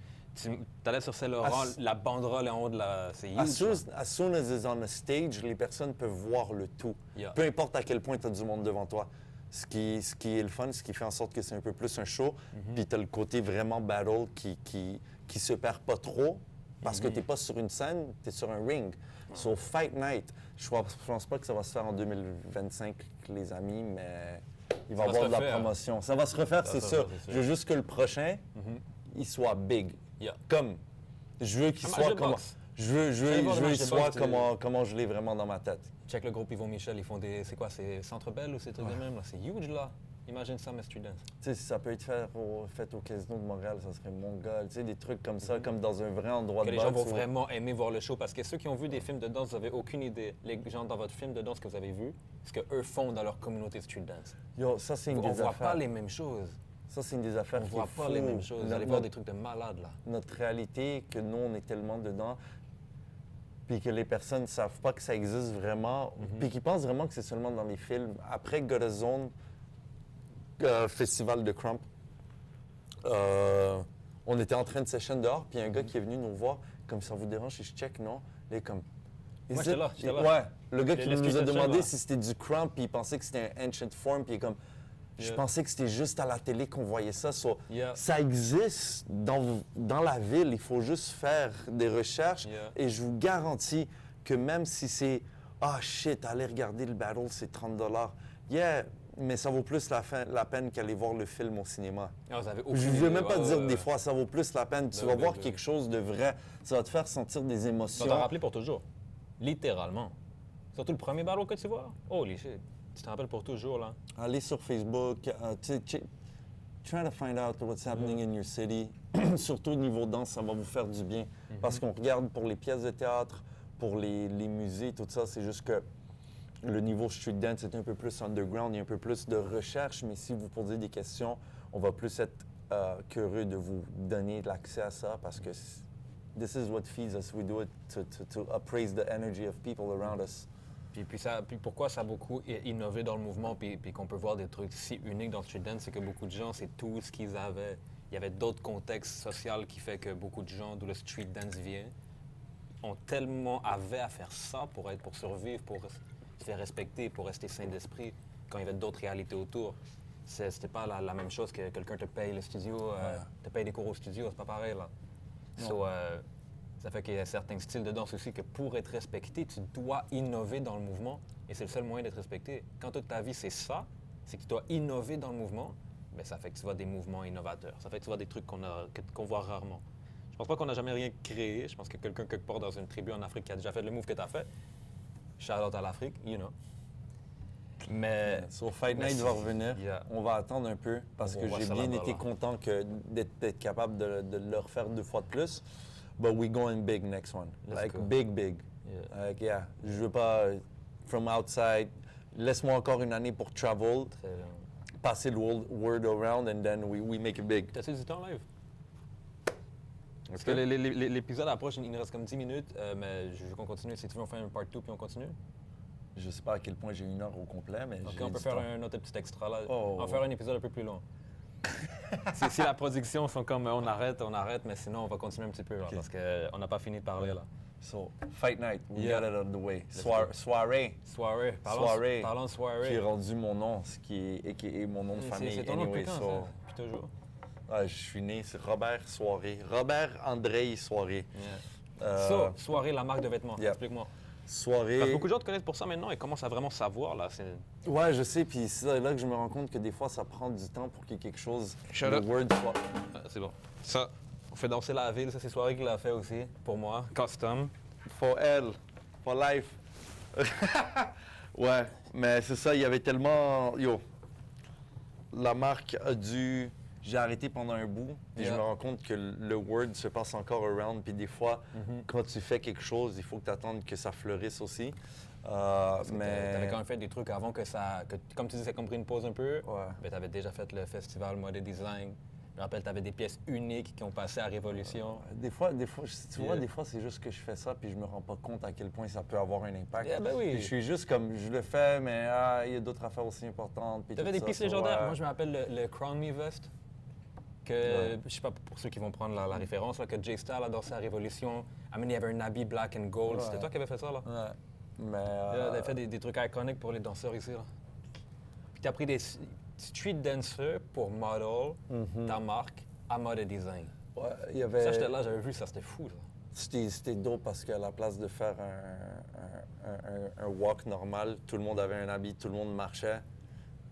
T'allais sur Saint-Laurent, As- la banderole en haut de la... C'est huge. As soon as it's on the stage, les personnes peuvent voir le tout. Yeah. Peu importe à quel point tu as du monde devant toi. Ce qui est le fun, ce qui fait en sorte que c'est un peu plus un show. Puis tu as le côté vraiment battle qui se perd pas trop parce que tu n'es pas sur une scène, tu es sur un ring. Sur Fight Night, je pense pas que ça va se faire en 2025, les amis, mais il va y va avoir se de la refaire. promotion. Ça va se refaire, c'est va se sûr. refaire, c'est sûr. Je veux juste que le prochain, il soit big. Yeah. Comme, je veux qu'il Un match soit de comme... boxe. Je veux J'allais voir le qu'il match de soit boxe, comment je l'ai vraiment dans ma tête. Check le groupe Yvon Michel, ils font des... C'est quoi, c'est Centre Bell ou ces trucs de même, là? C'est huge, là. Imagine ça, mais Street Dance. Tu sais, si ça peut être fait au Casino de Montréal, ça serait Mongol. Tu sais, des trucs comme ça, comme dans un vrai endroit Que de les gens boxe. vont où- vraiment aimer voir le show, parce que ceux qui ont vu des films de danse, vous avez aucune idée. Les gens dans votre film de danse que vous avez vu, ce qu'eux font dans leur communauté de Street Dance. Yo, ça, c'est une On des voit affaires. pas les mêmes choses. Ça, c'est une des affaires On qui voit est pas fou. les mêmes choses. Vous allez voir des trucs de malade, là. Notre réalité, que nous, on est tellement dedans, puis que les personnes ne savent pas que ça existe vraiment, puis qu'ils pensent vraiment que c'est seulement dans les films. Après Gotta Zone, Festival de Crump, on était en train de session dehors, puis il y a un gars qui est venu nous voir, comme ça vous dérange si je check, non? Il est comme... Moi, Is j'étais it- là, j'étais là. Ouais, le gars qui Le nous a street demandé là. si c'était du crump, puis il pensait que c'était un ancient form, puis il est comme... Je Yeah. pensais que c'était juste à la télé qu'on voyait ça. Yeah. Ça existe dans la ville. Il faut juste faire des recherches. Yeah. Et je vous garantis que même si c'est « Ah, shit, aller regarder le battle, c'est 30 $. » Yeah, mais ça vaut plus la peine qu'aller voir le film au cinéma. Ah, vous avez aucune Je ne veux idée. même pas Ouais, dire ouais, des ouais. fois, ça vaut plus la peine. Tu Ben vas oui, voir ben quelque oui. chose de vrai. Ça va te faire sentir des Tu vas émotions. t'en rappeler pour toujours. Littéralement. Surtout le premier battle que tu vois. Holy shit. Tu t'en rappelles pour toujours, là. Allez sur Facebook, try to find out what's happening in your city. Surtout au niveau danse, ça va vous faire du bien. Parce qu'on regarde pour les pièces de théâtre, pour les musées, tout ça, c'est juste que le niveau street dance est un peu plus underground, il y a un peu plus de recherche, mais si vous posez des questions, on va plus être curieux de vous donner l'accès à ça parce que this is what feeds us. We do it to appraise the energy of people around us. Puis pourquoi ça a beaucoup innové dans le mouvement, puis qu'on peut voir des trucs si uniques dans le street dance, c'est que beaucoup de gens, c'est tout ce qu'ils avaient. Il y avait d'autres contextes sociaux qui fait que beaucoup de gens, d'où le street dance vient, ont tellement avaient à faire ça pour survivre, pour se faire respecter, pour rester sain d'esprit, quand il y avait d'autres réalités autour. C'était pas la même chose que quelqu'un te paye le studio, te paye des cours au studio, c'est pas pareil, là. Ça fait qu'il y a certains styles de danse aussi que pour être respecté, tu dois innover dans le mouvement et c'est le seul moyen d'être respecté. Quand toute ta vie c'est ça, c'est que tu dois innover dans le mouvement, ben, ça fait que tu vois des mouvements innovateurs. Ça fait que tu vois des trucs qu'on voit rarement. Je pense pas qu'on n'a jamais rien créé. Je pense que quelqu'un quelque part dans une tribu en Afrique qui a déjà fait le move que tu as fait. Shout out à l'Afrique, you know. Mais So Fight Night va revenir. Yeah. On va attendre un peu parce On que voit j'ai ça bien là-bas, été là. content d'être capable de le refaire 2 fois de plus. But we going big next one. Let's Like go. big. Yeah. Like, yeah. Je veux pas from outside. Laisse-moi encore une année pour travel, Très bien. passer le word around and then we make it big. T'as-tu du temps live? Parce que l'épisode approche, il nous reste comme 10 minutes, mais je veux qu'on continue. Si tu veux, on fait un part 2 puis on continue. Je sais pas à quel point j'ai 1 heure au complet, mais Ok, j'ai on peut du faire temps. un autre petit extra là. Oh. On va faire un épisode un peu plus long. si la production sont comme on arrête, mais sinon on va continuer un petit peu là, Ok. parce qu'on n'a pas fini de parler là. So, Fight Night, we Yeah. got it out of the way. Let's go. Soirée, Soirée. Soirée. Parlons de qui soirée. est rendu mon nom, ce qui est a.k.a. mon nom de famille. C'est ton nom Anyway, depuis quand, so, ça? Depuis toujours. je suis né, c'est Robert Soirée. Robert André Soirée. Ça, soirée, la marque de vêtements. Yeah. Explique-moi. Soirée. Parce que beaucoup de gens te connaissent pour ça maintenant et commencent à vraiment savoir là. Ouais, je sais, puis c'est là que je me rends compte que des fois, ça prend du temps pour qu'il y ait quelque chose. Shut le up. word soit. C'est bon. Ça, on fait danser la ville. Ça, c'est soirée qu'il a fait aussi pour moi. Custom. For elle, for life. Ouais, mais c'est ça, il y avait tellement. Yo, la marque a dû. J'ai arrêté pendant un bout, puis je Yeah. me rends compte que le word se passe encore around, puis des fois, quand tu fais quelque chose, il faut que tu attendes que ça fleurisse aussi. Mais. T'avais quand même fait des trucs avant que ça. Comme tu dis, ça a compris une pause un peu. Ouais. Mais t'avais déjà fait le festival Mode Design. Je me rappelle, t'avais des pièces uniques qui ont passé à Révolution. Des fois, tu vois, Yeah. des fois, c'est juste que je fais ça, puis je me rends pas compte à quel point ça peut avoir un impact. Yeah, ben oui. Puis je suis juste comme, je le fais, mais il y a d'autres affaires aussi importantes. puis T'avais tout des ça, pistes so, légendaires. ouais. Moi, je me rappelle le Crown Me Vest. Que, Ouais. je sais pas pour ceux qui vont prendre la référence, là, que Jay Styles a dansé à Révolution. I mean, il y avait un habit black and gold. Ouais. C'était toi qui avais fait ça, là? Ouais. Mais. T'avais fait des trucs iconiques pour les danseurs ici, là. Puis t'as pris des street dancers pour model ta marque à Mode Design. ouais, il y avait. Ça, j'étais là, j'avais vu ça, c'était fou, ça. C'était dope parce qu'à la place de faire un walk normal, tout le monde avait un habit, tout le monde marchait,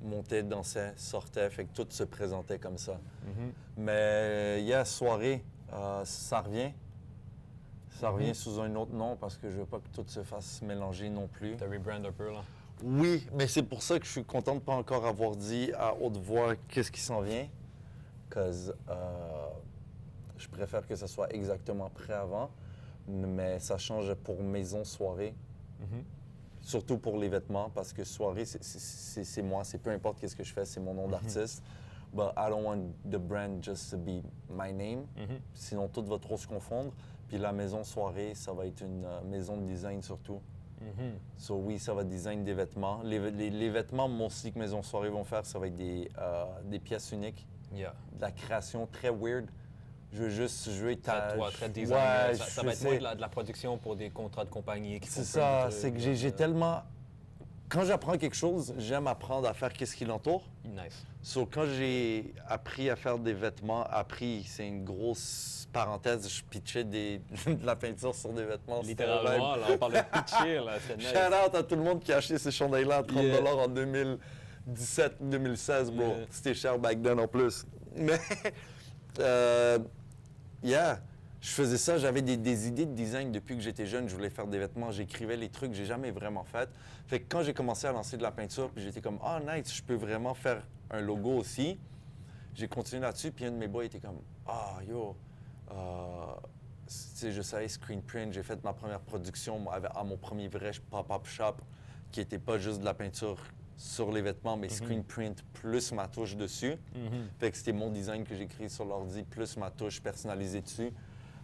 montait, dansait, sortait, fait que tout se présentait comme ça. Mais soirée, ça revient. Ça revient sous un autre nom parce que je veux pas que tout se fasse mélanger non plus. T'as rebrand un peu, là. Oui, mais c'est pour ça que je suis content de ne pas encore avoir dit à haute voix qu'est-ce qui s'en vient. Parce que je préfère que ce soit exactement prêt avant, mais ça change pour maison, soirée. Surtout pour les vêtements, parce que soirée, c'est moi, c'est peu importe qu'est-ce que je fais, c'est mon nom d'artiste. But I don't want the brand just to be my name, sinon tout va trop se confondre. Puis la maison soirée, ça va être une maison de design surtout. So oui, ça va design des vêtements. Les vêtements, mon cycle maison soirée vont faire, ça va être des pièces uniques, Yeah. de la création très weird. Je veux juste jouer Très toi, très design. Ouais, ça je va être sais. moins de la production pour des contrats de compagnie qui font C'est plein ça, de c'est que trucs, j'ai tellement... Quand j'apprends quelque chose, j'aime apprendre à faire qu'est-ce qui l'entoure. Nice. So, quand j'ai appris à faire des vêtements, c'est une grosse parenthèse, je pitchais de la peinture sur des vêtements. c'était Littéralement, le là, on parle de pitcher, là, c'est même. nice. Shout out à tout le monde qui a acheté ces chandails-là à 30 Yeah. en 2017-2016, bro. Yeah. C'était cher back then en plus. Mais, je faisais ça, j'avais des idées de design depuis que j'étais jeune. Je voulais faire des vêtements, j'écrivais les trucs, j'ai jamais vraiment fait. Fait que quand j'ai commencé à lancer de la peinture, puis j'étais comme, nice, je peux vraiment faire un logo aussi. J'ai continué là-dessus, puis un de mes boys était comme, tu sais, je savais screen print, j'ai fait ma première production à mon premier vrai pop-up shop, qui était pas juste de la peinture sur les vêtements, mais screen print plus ma touche dessus. Fait que c'était mon design que j'ai créé sur l'ordi, plus ma touche personnalisée dessus.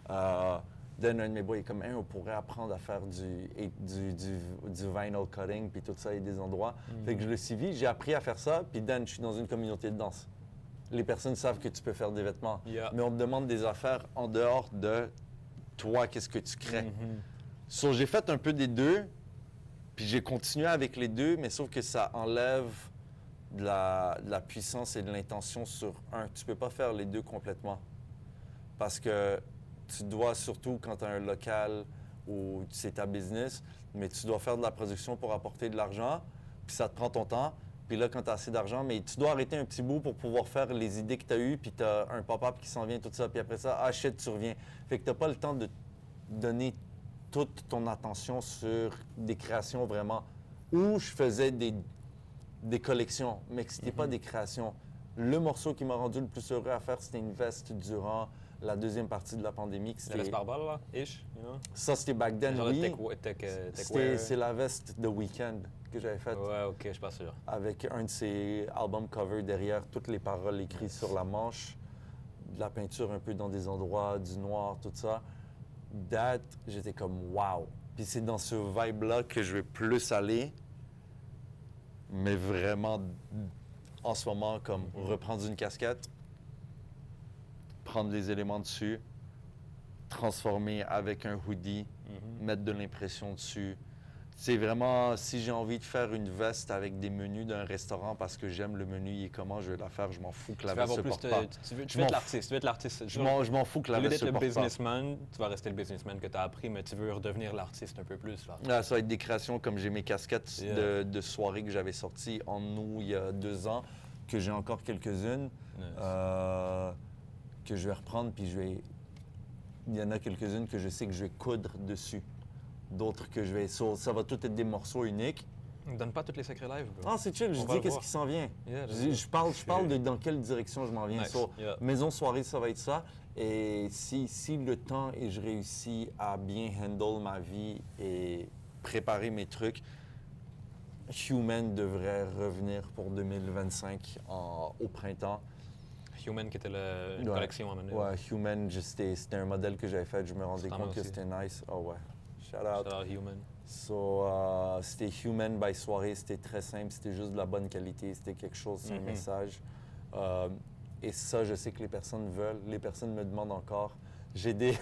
Un de mes boys est comme, on pourrait apprendre à faire du vinyl cutting, puis tout ça, et des endroits. Fait que je le suivi, j'ai appris à faire ça, puis Dan, je suis dans une communauté de danse. Les personnes savent que tu peux faire des vêtements, Yeah. mais on te demande des affaires en dehors de toi, qu'est-ce que tu crées. So, j'ai fait un peu des deux, puis j'ai continué avec les deux, mais sauf que ça enlève de la puissance et de l'intention sur un. Tu peux pas faire les deux complètement. Parce que tu dois, surtout quand tu as un local ou c'est ta business, mais tu dois faire de la production pour apporter de l'argent, puis ça te prend ton temps. Puis là, quand tu as assez d'argent, mais tu dois arrêter un petit bout pour pouvoir faire les idées que tu as eues, puis tu as un pop-up qui s'en vient, tout ça. Puis après ça, ah shit, tu reviens. Fait que tu n'as pas le temps de donner toute ton attention sur des créations vraiment où je faisais des collections, mais que c'était pas des créations. Le morceau qui m'a rendu le plus heureux à faire, c'était une veste durant la deuxième partie de la pandémie. La veste par balle, là, ish, you know? Ça, c'était back then, Genre oui. techwear. C'est la veste de Weeknd que j'avais faite. Ouais, ok, je suis pas sûr. Avec un de ses albums cover derrière, toutes les paroles écrites sur la manche, de la peinture un peu dans des endroits, du noir, tout ça. J'étais comme wow. Puis c'est dans ce vibe-là que je vais plus aller, mais vraiment en ce moment, comme reprendre une casquette, prendre les éléments dessus, transformer avec un hoodie, mettre de l'impression dessus. C'est vraiment, si j'ai envie de faire une veste avec des menus d'un restaurant parce que j'aime le menu, il est comment, je vais la faire, je m'en fous que la veste se porte pas. Tu veux être l'artiste, Je m'en fous que la veste se porte pas. Au lieu d'être le businessman, tu vas rester le businessman que tu as appris, mais tu veux redevenir l'artiste un peu plus. Là. Là, ça va être des créations comme j'ai mes casquettes de soirée que j'avais sorties en août il y a 2 ans, que j'ai encore quelques-unes, que je vais reprendre, puis il y en a quelques-unes que je sais que je vais coudre dessus. D'autres que je vais... Ça va tout être des morceaux uniques. Ne donne pas tous les secrets live, bro. Ah, c'est chill, je dis qu'est-ce qui s'en vient. Je parle de dans quelle direction je m'en viens. Nice. Maison soirée, ça va être ça. Et si le temps et je réussis à bien handle ma vie et préparer mes trucs, Human devrait revenir pour 2025 au printemps. Human qui était une collection à mener. Ouais, Human, c'était un modèle que j'avais fait. Je me rendais compte que c'était nice. Oh ouais. Shout out Human. So, c'était Human by soirée, c'était très simple, c'était juste de la bonne qualité, c'était quelque chose, c'est un message. Et ça, je sais que les personnes veulent, les personnes me demandent encore. J'ai des...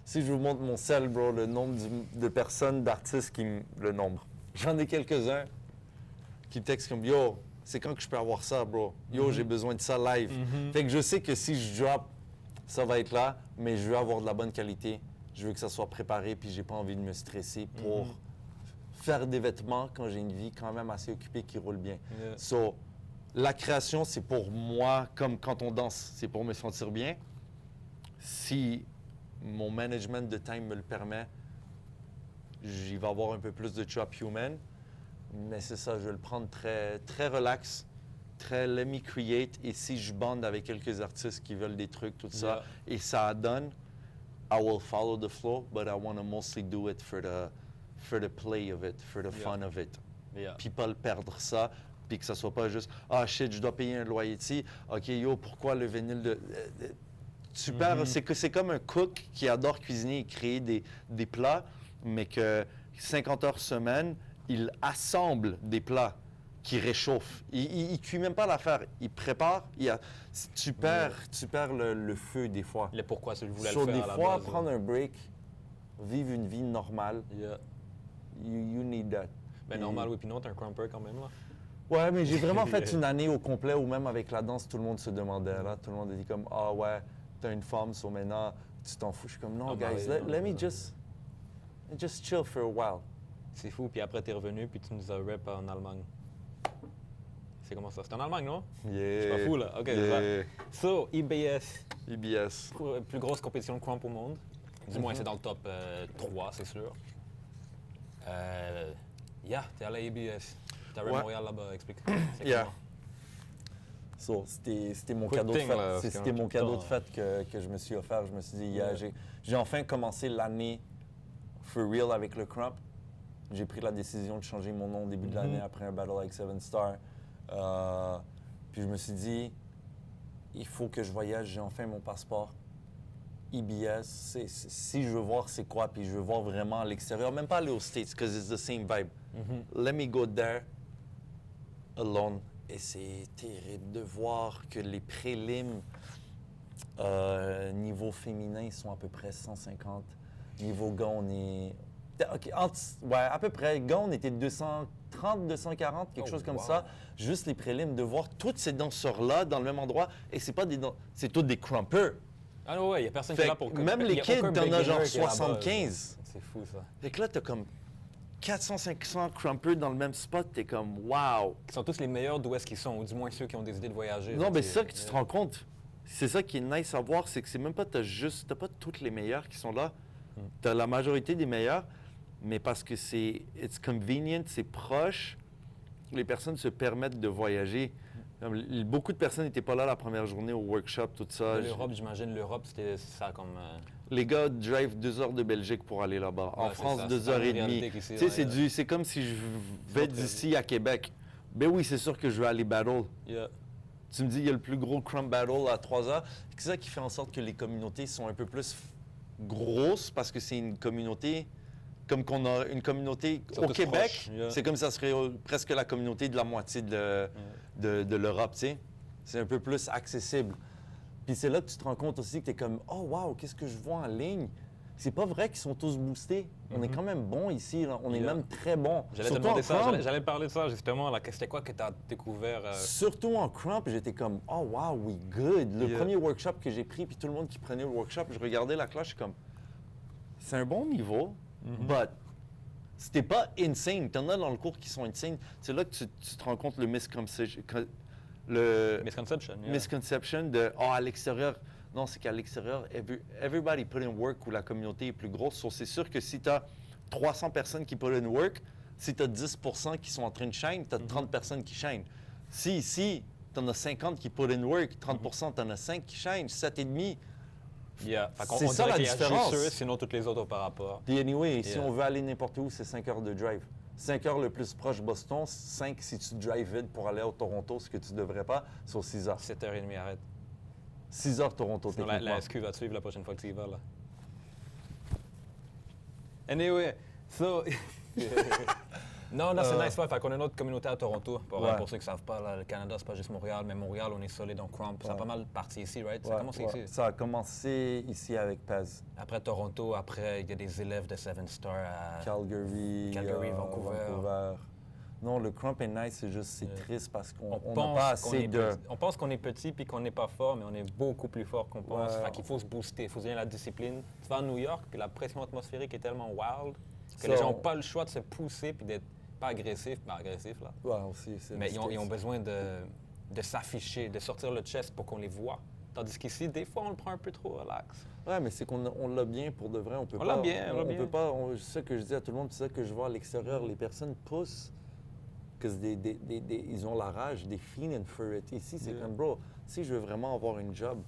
Si je vous montre mon sel, bro, le nombre de personnes, d'artistes le nombre. J'en ai quelques-uns qui me textent comme « Yo, c'est quand que je peux avoir ça, bro? Yo, j'ai besoin de ça live. Fait que je sais que si je drop, ça va être là, mais je veux avoir de la bonne qualité. Je veux que ça soit préparé, puis j'ai pas envie de me stresser pour faire des vêtements quand j'ai une vie quand même assez occupée qui roule bien. So, la création, c'est pour moi, comme quand on danse, c'est pour me sentir bien. Si mon management de time me le permet, j'y vais avoir un peu plus de trap human. Mais c'est ça, je vais le prendre très, très relax, très let me create. Et si je bande avec quelques artistes qui veulent des trucs, tout ça, et ça donne, I will follow the flow, but I want to mostly do it for the play of it, for the fun of it. Puis pas le perdre ça, puis que ça soit pas juste « Ah shit, je dois payer un loyer ici. OK, yo, pourquoi le vinyle de... » Super, c'est comme un cook qui adore cuisiner et créer des plats, mais que 50 heures semaine, il assemble des plats qui réchauffent. Il cuit même pas l'affaire. Il prépare. Tu perds le feu des fois. Le pourquoi tu voulais le faire des à la fois, base. prendre un break, vivre une vie normale, you need that. Ben normal, oui. Puis non, t'es un crumper quand même, là. Ouais, mais j'ai vraiment fait une année au complet où même avec la danse, tout le monde se demandait. Là, tout le monde a dit comme « Ah ouais, t'as une femme, so maintenant, tu t'en fous. » Je suis comme « Non, guys, let me just chill for a while. » C'est fou, puis après, t'es revenu, puis tu nous as rap en Allemagne. C'est comment ça? C'est en Allemagne, non? Yeah. Je suis pas fou, là. OK, c'est ça. So, IBS. IBS. Plus grosse compétition de crump au monde. Du moins, c'est dans le top 3, c'est sûr. T'es allé à IBS. T'as rap Montréal là-bas, explique. So, c'était mon cadeau de fête. C'était mon cadeau de fête que je me suis offert. Je me suis dit, j'ai enfin commencé l'année for real avec le crump. J'ai pris la décision de changer mon nom au début de l'année après un battle avec 7 Star. Puis je me suis dit, il faut que je voyage, j'ai enfin mon passeport. IBS, si je veux voir c'est quoi, puis je veux voir vraiment à l'extérieur, même pas aller aux States, parce que c'est the same vibe. Let me go there alone. Et c'est terrible de voir que les prélims niveau féminin sont à peu près 150. Niveau gars, on est... Okay, à peu près. Gars, on était 230, 240, quelque chose comme ça. Juste les prélims, de voir toutes ces danseurs-là dans le même endroit. Et c'est pas c'est tous des crumpers. Ah ouais, il y a personne qui est là pour... Même les kids, t'en as genre 75. C'est fou, ça. Fait que là, t'as comme 400-500 crumpers dans le même spot, t'es comme wow! Qui sont tous les meilleurs d'où est-ce qu'ils sont, ou du moins ceux qui ont décidé de voyager. Non, mais c'est ça que tu te rends compte. C'est ça qui est nice à voir, c'est que c'est même pas, t'as pas tous les meilleurs qui sont là. T'as la majorité des meilleurs, mais parce que it's convenient, c'est proche, les personnes se permettent de voyager. Beaucoup de personnes n'étaient pas là la première journée au workshop, tout ça. L'Europe, j'imagine, c'était ça comme... Les gars drive 2 heures de Belgique pour aller là-bas. En France, 2 heures et demie. Tu sais, c'est comme si je vais d'ici à Québec. Ben oui, c'est sûr que je vais aller battle. Yeah. Tu me dis, il y a le plus gros crumb battle à 3 heures. C'est ça qui fait en sorte que les communautés sont un peu plus grosses parce que c'est une communauté, comme qu'on a une communauté au Québec. Yeah. C'est comme ça serait presque la communauté de la moitié de l'Europe, tu sais. C'est un peu plus accessible. Puis c'est là que tu te rends compte aussi que tu es comme « Oh, wow, qu'est-ce que je vois en ligne? » C'est pas vrai qu'ils sont tous boostés. On est quand même bons ici, là. On est même très bons. J'allais te demander ça, j'allais parler de ça justement. C'était quoi que tu as découvert? Surtout en crump, j'étais comme « Oh, wow, we good. » Le premier workshop que j'ai pris, puis tout le monde qui prenait le workshop, je regardais la cloche, je suis comme « C'est un bon niveau, but c'était pas insane. » T'en as dans le cours qui sont insane. C'est là que tu te rends compte le misconception. Misconception de « Oh, à l'extérieur. » Non, c'est qu'à l'extérieur, everybody put in work où la communauté est plus grosse. So, c'est sûr que si tu as 300 personnes qui put in work, si tu as 10 qui sont en train de shine, tu as 30 personnes qui shine. Si ici, tu en as 50 qui put in work, 30 tu en as 5 qui shine, 7,5. Yeah. C'est ça la différence. Juste eux, sinon toutes les autres par rapport. Puis anyway, si on veut aller n'importe où, c'est 5 heures de drive. 5 heures le plus proche Boston, 5 si tu drive vite pour aller au Toronto, ce que tu devrais pas, c'est 6 heures. 7h30, arrête. 6 heures Toronto, sinon, la SQ va te suivre la prochaine fois que tu y vas, là. Anyway, so... non, c'est nice, ouais. Fait qu'on a une autre communauté à Toronto. Pour ceux qui ne savent pas, là, le Canada, c'est pas juste Montréal, mais Montréal, on est solide en crump. Ça a pas mal parti ici, right? Ça a commencé ici. Ça a commencé ici avec Pez. Après Toronto, après, il y a des élèves de 7 Star à... Calgary, Vancouver. Non, le crump est nice, c'est juste, c'est triste parce qu'on n'a pas assez de... On pense qu'on est petit puis qu'on n'est pas fort, mais on est beaucoup plus fort qu'on pense. Fait qu'il faut se booster, il faut se donner la discipline. Tu vas à New York, puis la pression atmosphérique est tellement wild que les gens n'ont pas le choix de se pousser puis d'être pas agressifs, là. Ouais, aussi, mais ils ont besoin de s'afficher, de sortir le chest pour qu'on les voit. Tandis qu'ici, des fois, on le prend un peu trop relax. Ouais, mais c'est qu'on l'a bien pour de vrai. On peut l'a bien, on peut pas... C'est ça que je dis à tout le monde, c'est ça que je vois à l'extérieur. Les personnes poussent. Ils ont la rage, des feeling for it. Ici, c'est comme, bro, si je veux vraiment avoir une job,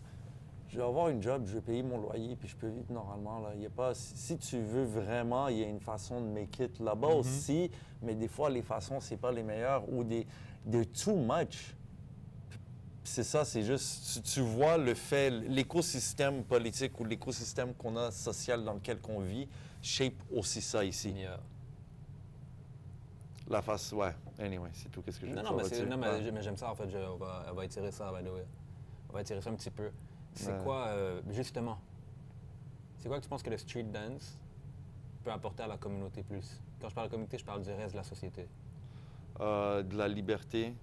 je vais payer mon loyer, puis je peux vivre normalement. Là. Y a pas, si tu veux vraiment, il y a une façon de make it là-bas aussi, mais des fois, les façons, c'est pas les meilleures ou they're too much. C'est ça, c'est juste, tu vois le fait, l'écosystème politique ou l'écosystème qu'on a social dans lequel on vit, shape aussi ça ici. Yeah. La face, ouais. Anyway, c'est tout. Qu'est-ce que je veux dire? Mais j'aime ça, en fait. On va étirer ça, by the way. On va étirer ça un petit peu. C'est quoi, justement, c'est quoi que tu penses que le street dance peut apporter à la communauté plus? Quand je parle de communauté, je parle du reste de la société. De la liberté,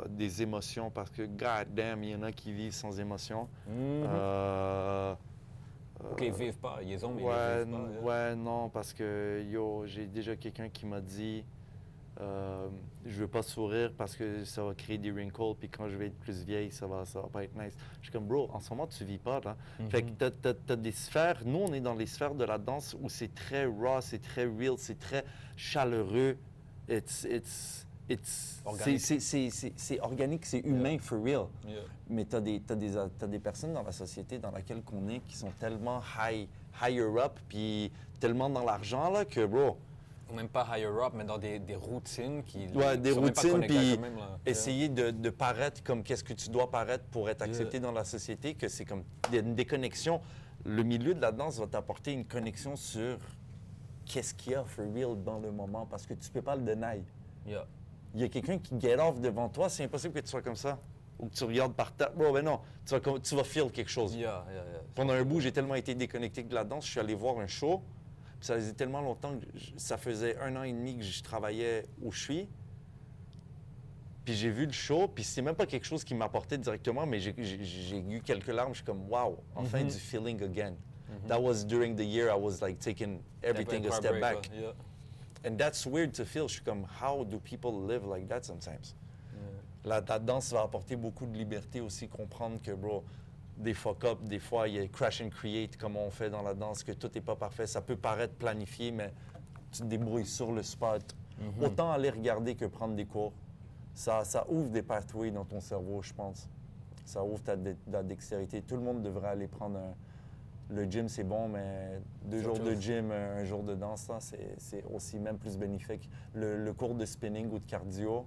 des émotions, parce que, god damn, il y en a qui vivent sans émotions. Qu'ils ne vivent pas. Ils les ont, mais ils ne vivent pas. Ouais, non, parce que, j'ai déjà quelqu'un qui m'a dit... je veux pas sourire parce que ça va créer des wrinkles, puis quand je vais être plus vieille, ça va pas être nice. Je suis comme, bro, en ce moment, tu vis pas, là. Fait que t'as des sphères, nous, on est dans les sphères de la danse où c'est très raw, c'est très real, c'est très chaleureux. C'est organique, c'est humain, for real. Yeah. Mais t'as des personnes dans la société dans laquelle on est qui sont tellement higher up, puis tellement dans l'argent, là, que, bro... Ou même pas higher up, mais dans des routines qui... Ouais, des routines, puis essayer de paraître comme qu'est-ce que tu dois paraître pour être accepté dans la société, que c'est comme une déconnexion. Le milieu de la danse va t'apporter une connexion sur qu'est-ce qu'il y a for real dans le moment, parce que tu peux pas le deny. Yeah. Il y a quelqu'un qui get off devant toi, c'est impossible que tu sois comme ça. Ou que tu regardes par terre. Bon, ben non, tu vas feel quelque chose. Yeah. Pendant un bout, j'ai tellement été déconnecté de la danse, je suis allé voir un show. Ça faisait tellement longtemps que ça faisait 1 an et demi que je travaillais où je suis. Puis j'ai vu le show, puis c'est même pas quelque chose qui m'apportait directement, mais j'ai eu quelques larmes. Je suis comme, wow, enfin du feeling again. That was during the year I was like taking everything a step back. And that's weird to feel. Je suis comme, how do people live like that sometimes? La danse va apporter beaucoup de liberté aussi, comprendre que, bro, des fuck-up, des fois, il y a crash and create, comme on fait dans la danse, que tout n'est pas parfait. Ça peut paraître planifié, mais tu te débrouilles sur le spot. Autant aller regarder que prendre des cours. Ça ouvre des pathways dans ton cerveau, je pense. Ça ouvre ta dextérité. Tout le monde devrait aller prendre le gym, c'est bon, mais 2 jours de gym, 1 jour de danse, ça, c'est aussi même plus bénéfique. Le cours de spinning ou de cardio,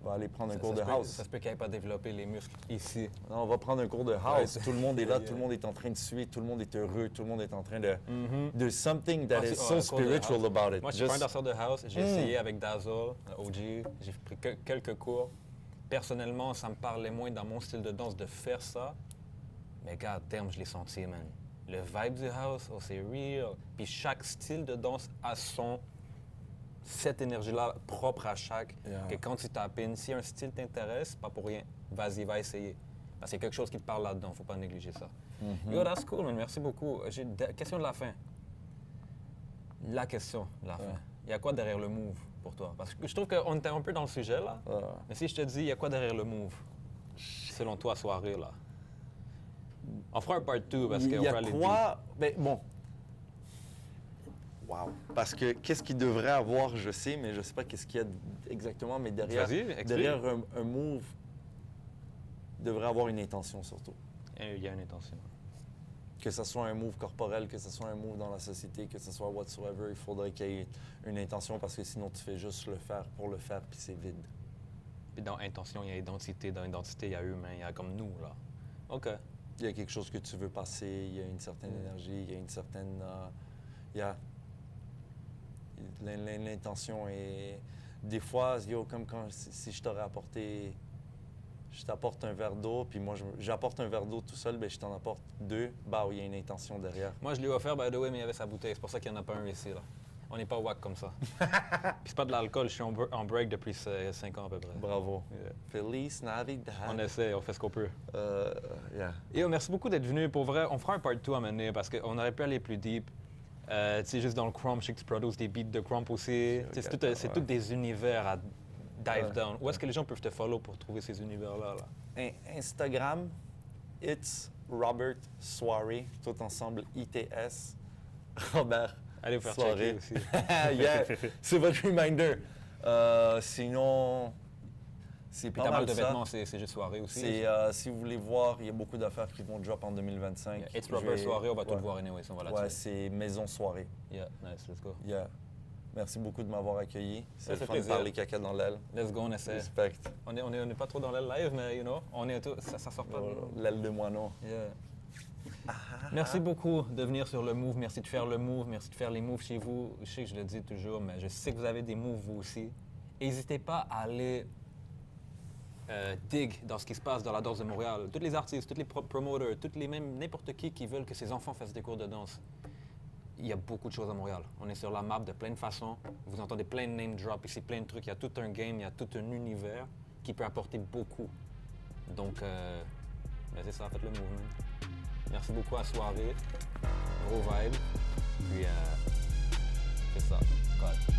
on va aller prendre un cours de house. Ça se peut qu'il n'ait pas développé les muscles ici. Non, on va prendre un cours de house. Tout le monde est là, tout le monde est en train de suivre, tout le monde est heureux, tout le monde est en train de... There's something that is so spiritual about it. Moi, je suis pas un danseur de house. J'ai essayé avec Dazzle, OG. J'ai pris quelques cours. Personnellement, ça me parlait moins dans mon style de danse de faire ça. Mais god damn, je l'ai senti, man. Le vibe du house, oh, c'est real. Puis chaque style de danse a cette énergie-là propre à chaque. Que quand tu tapes in, si un style t'intéresse, pas pour rien, vas-y, va essayer. Parce qu'il y a quelque chose qui te parle là-dedans, faut pas négliger ça. Yo, that's cool, man. Merci beaucoup. J'ai une question de la fin. La question de la fin. Il y a quoi derrière le move pour toi? Parce que je trouve qu'on était un peu dans le sujet, là. Mais si je te dis, il y a quoi derrière le move? Selon toi, soirée, là. On fera un part 2 parce qu'on fera les deux. Ben, bon. Wow. Parce que qu'est-ce qu'il devrait avoir, je sais, mais je sais pas qu'est-ce qu'il y a exactement, mais derrière un move, il devrait avoir une intention surtout. Il y a une intention. Que ce soit un move corporel, que ce soit un move dans la société, que ce soit whatsoever, il faudrait qu'il y ait une intention parce que sinon tu fais juste le faire pour le faire puis c'est vide. Puis dans intention, il y a identité. Dans identité, il y a humain, il y a comme nous, là. OK. Il y a quelque chose que tu veux passer, il y a une certaine énergie, il y a une certaine... L'intention est... Des fois, comme quand si je t'aurais apporté... Je t'apporte un verre d'eau, puis moi, j'apporte un verre d'eau tout seul, bien, je t'en apporte 2. Bah, il y a une intention derrière. Moi, je lui ai offert, by the way, mais il y avait sa bouteille. C'est pour ça qu'il n'y en a pas un ici, là. On n'est pas wack comme ça. Puis c'est pas de l'alcool, je suis en break depuis 5 ans à peu près. Bravo. Yeah. Feliz Navidad. On essaie, on fait ce qu'on peut. Yeah. Et merci beaucoup d'être venu. Pour vrai, on fera un part 2 à mener parce qu'on aurait pu aller plus deep. Tu sais, juste dans le crump, je sais que tu produces des beats de crump aussi. C'est tous des univers à dive down. Où est-ce que les gens peuvent te follow pour trouver ces univers-là? Là? Instagram, it's Robert Soirée, tout ensemble, ITS. Robert. Allez vous faire Soirée. checker aussi. Yeah, c'est votre reminder. Sinon, c'est Puis pas ta mal marque de ça. vêtements, c'est juste soirée aussi. Si vous voulez voir, il y a beaucoup d'affaires qui vont drop en 2025. Yeah. It's Robert Soirée, on va tout voir anyway, on va là-dessus. Ouais, c'est Maison Soirée. Yeah, nice, let's go. Yeah. Merci beaucoup de m'avoir accueilli. C'est le fait fun de plaisir. parler caca dans l'aile. Let's go, on essaie. Respect. On est pas trop dans l'aile live, mais you know, on est tout, ça sort pas de nous. L'aile de moineau. Yeah. Merci beaucoup de venir sur le move. Merci de faire le move. Merci de faire les moves chez vous. Je sais que je le dis toujours, mais je sais que vous avez des moves vous aussi. N'hésitez pas à aller dig dans ce qui se passe dans la danse de Montréal. Tous les artistes, tous les promoters, même n'importe qui veulent que ses enfants fassent des cours de danse. Il y a beaucoup de choses à Montréal. On est sur la map de plein de façons. Vous entendez plein de name drop ici, plein de trucs. Il y a tout un game, il y a tout un univers qui peut apporter beaucoup. Donc, c'est ça, faites le mouvement. Merci beaucoup à Soirée. Gros vibe. Puis, c'est ça. God.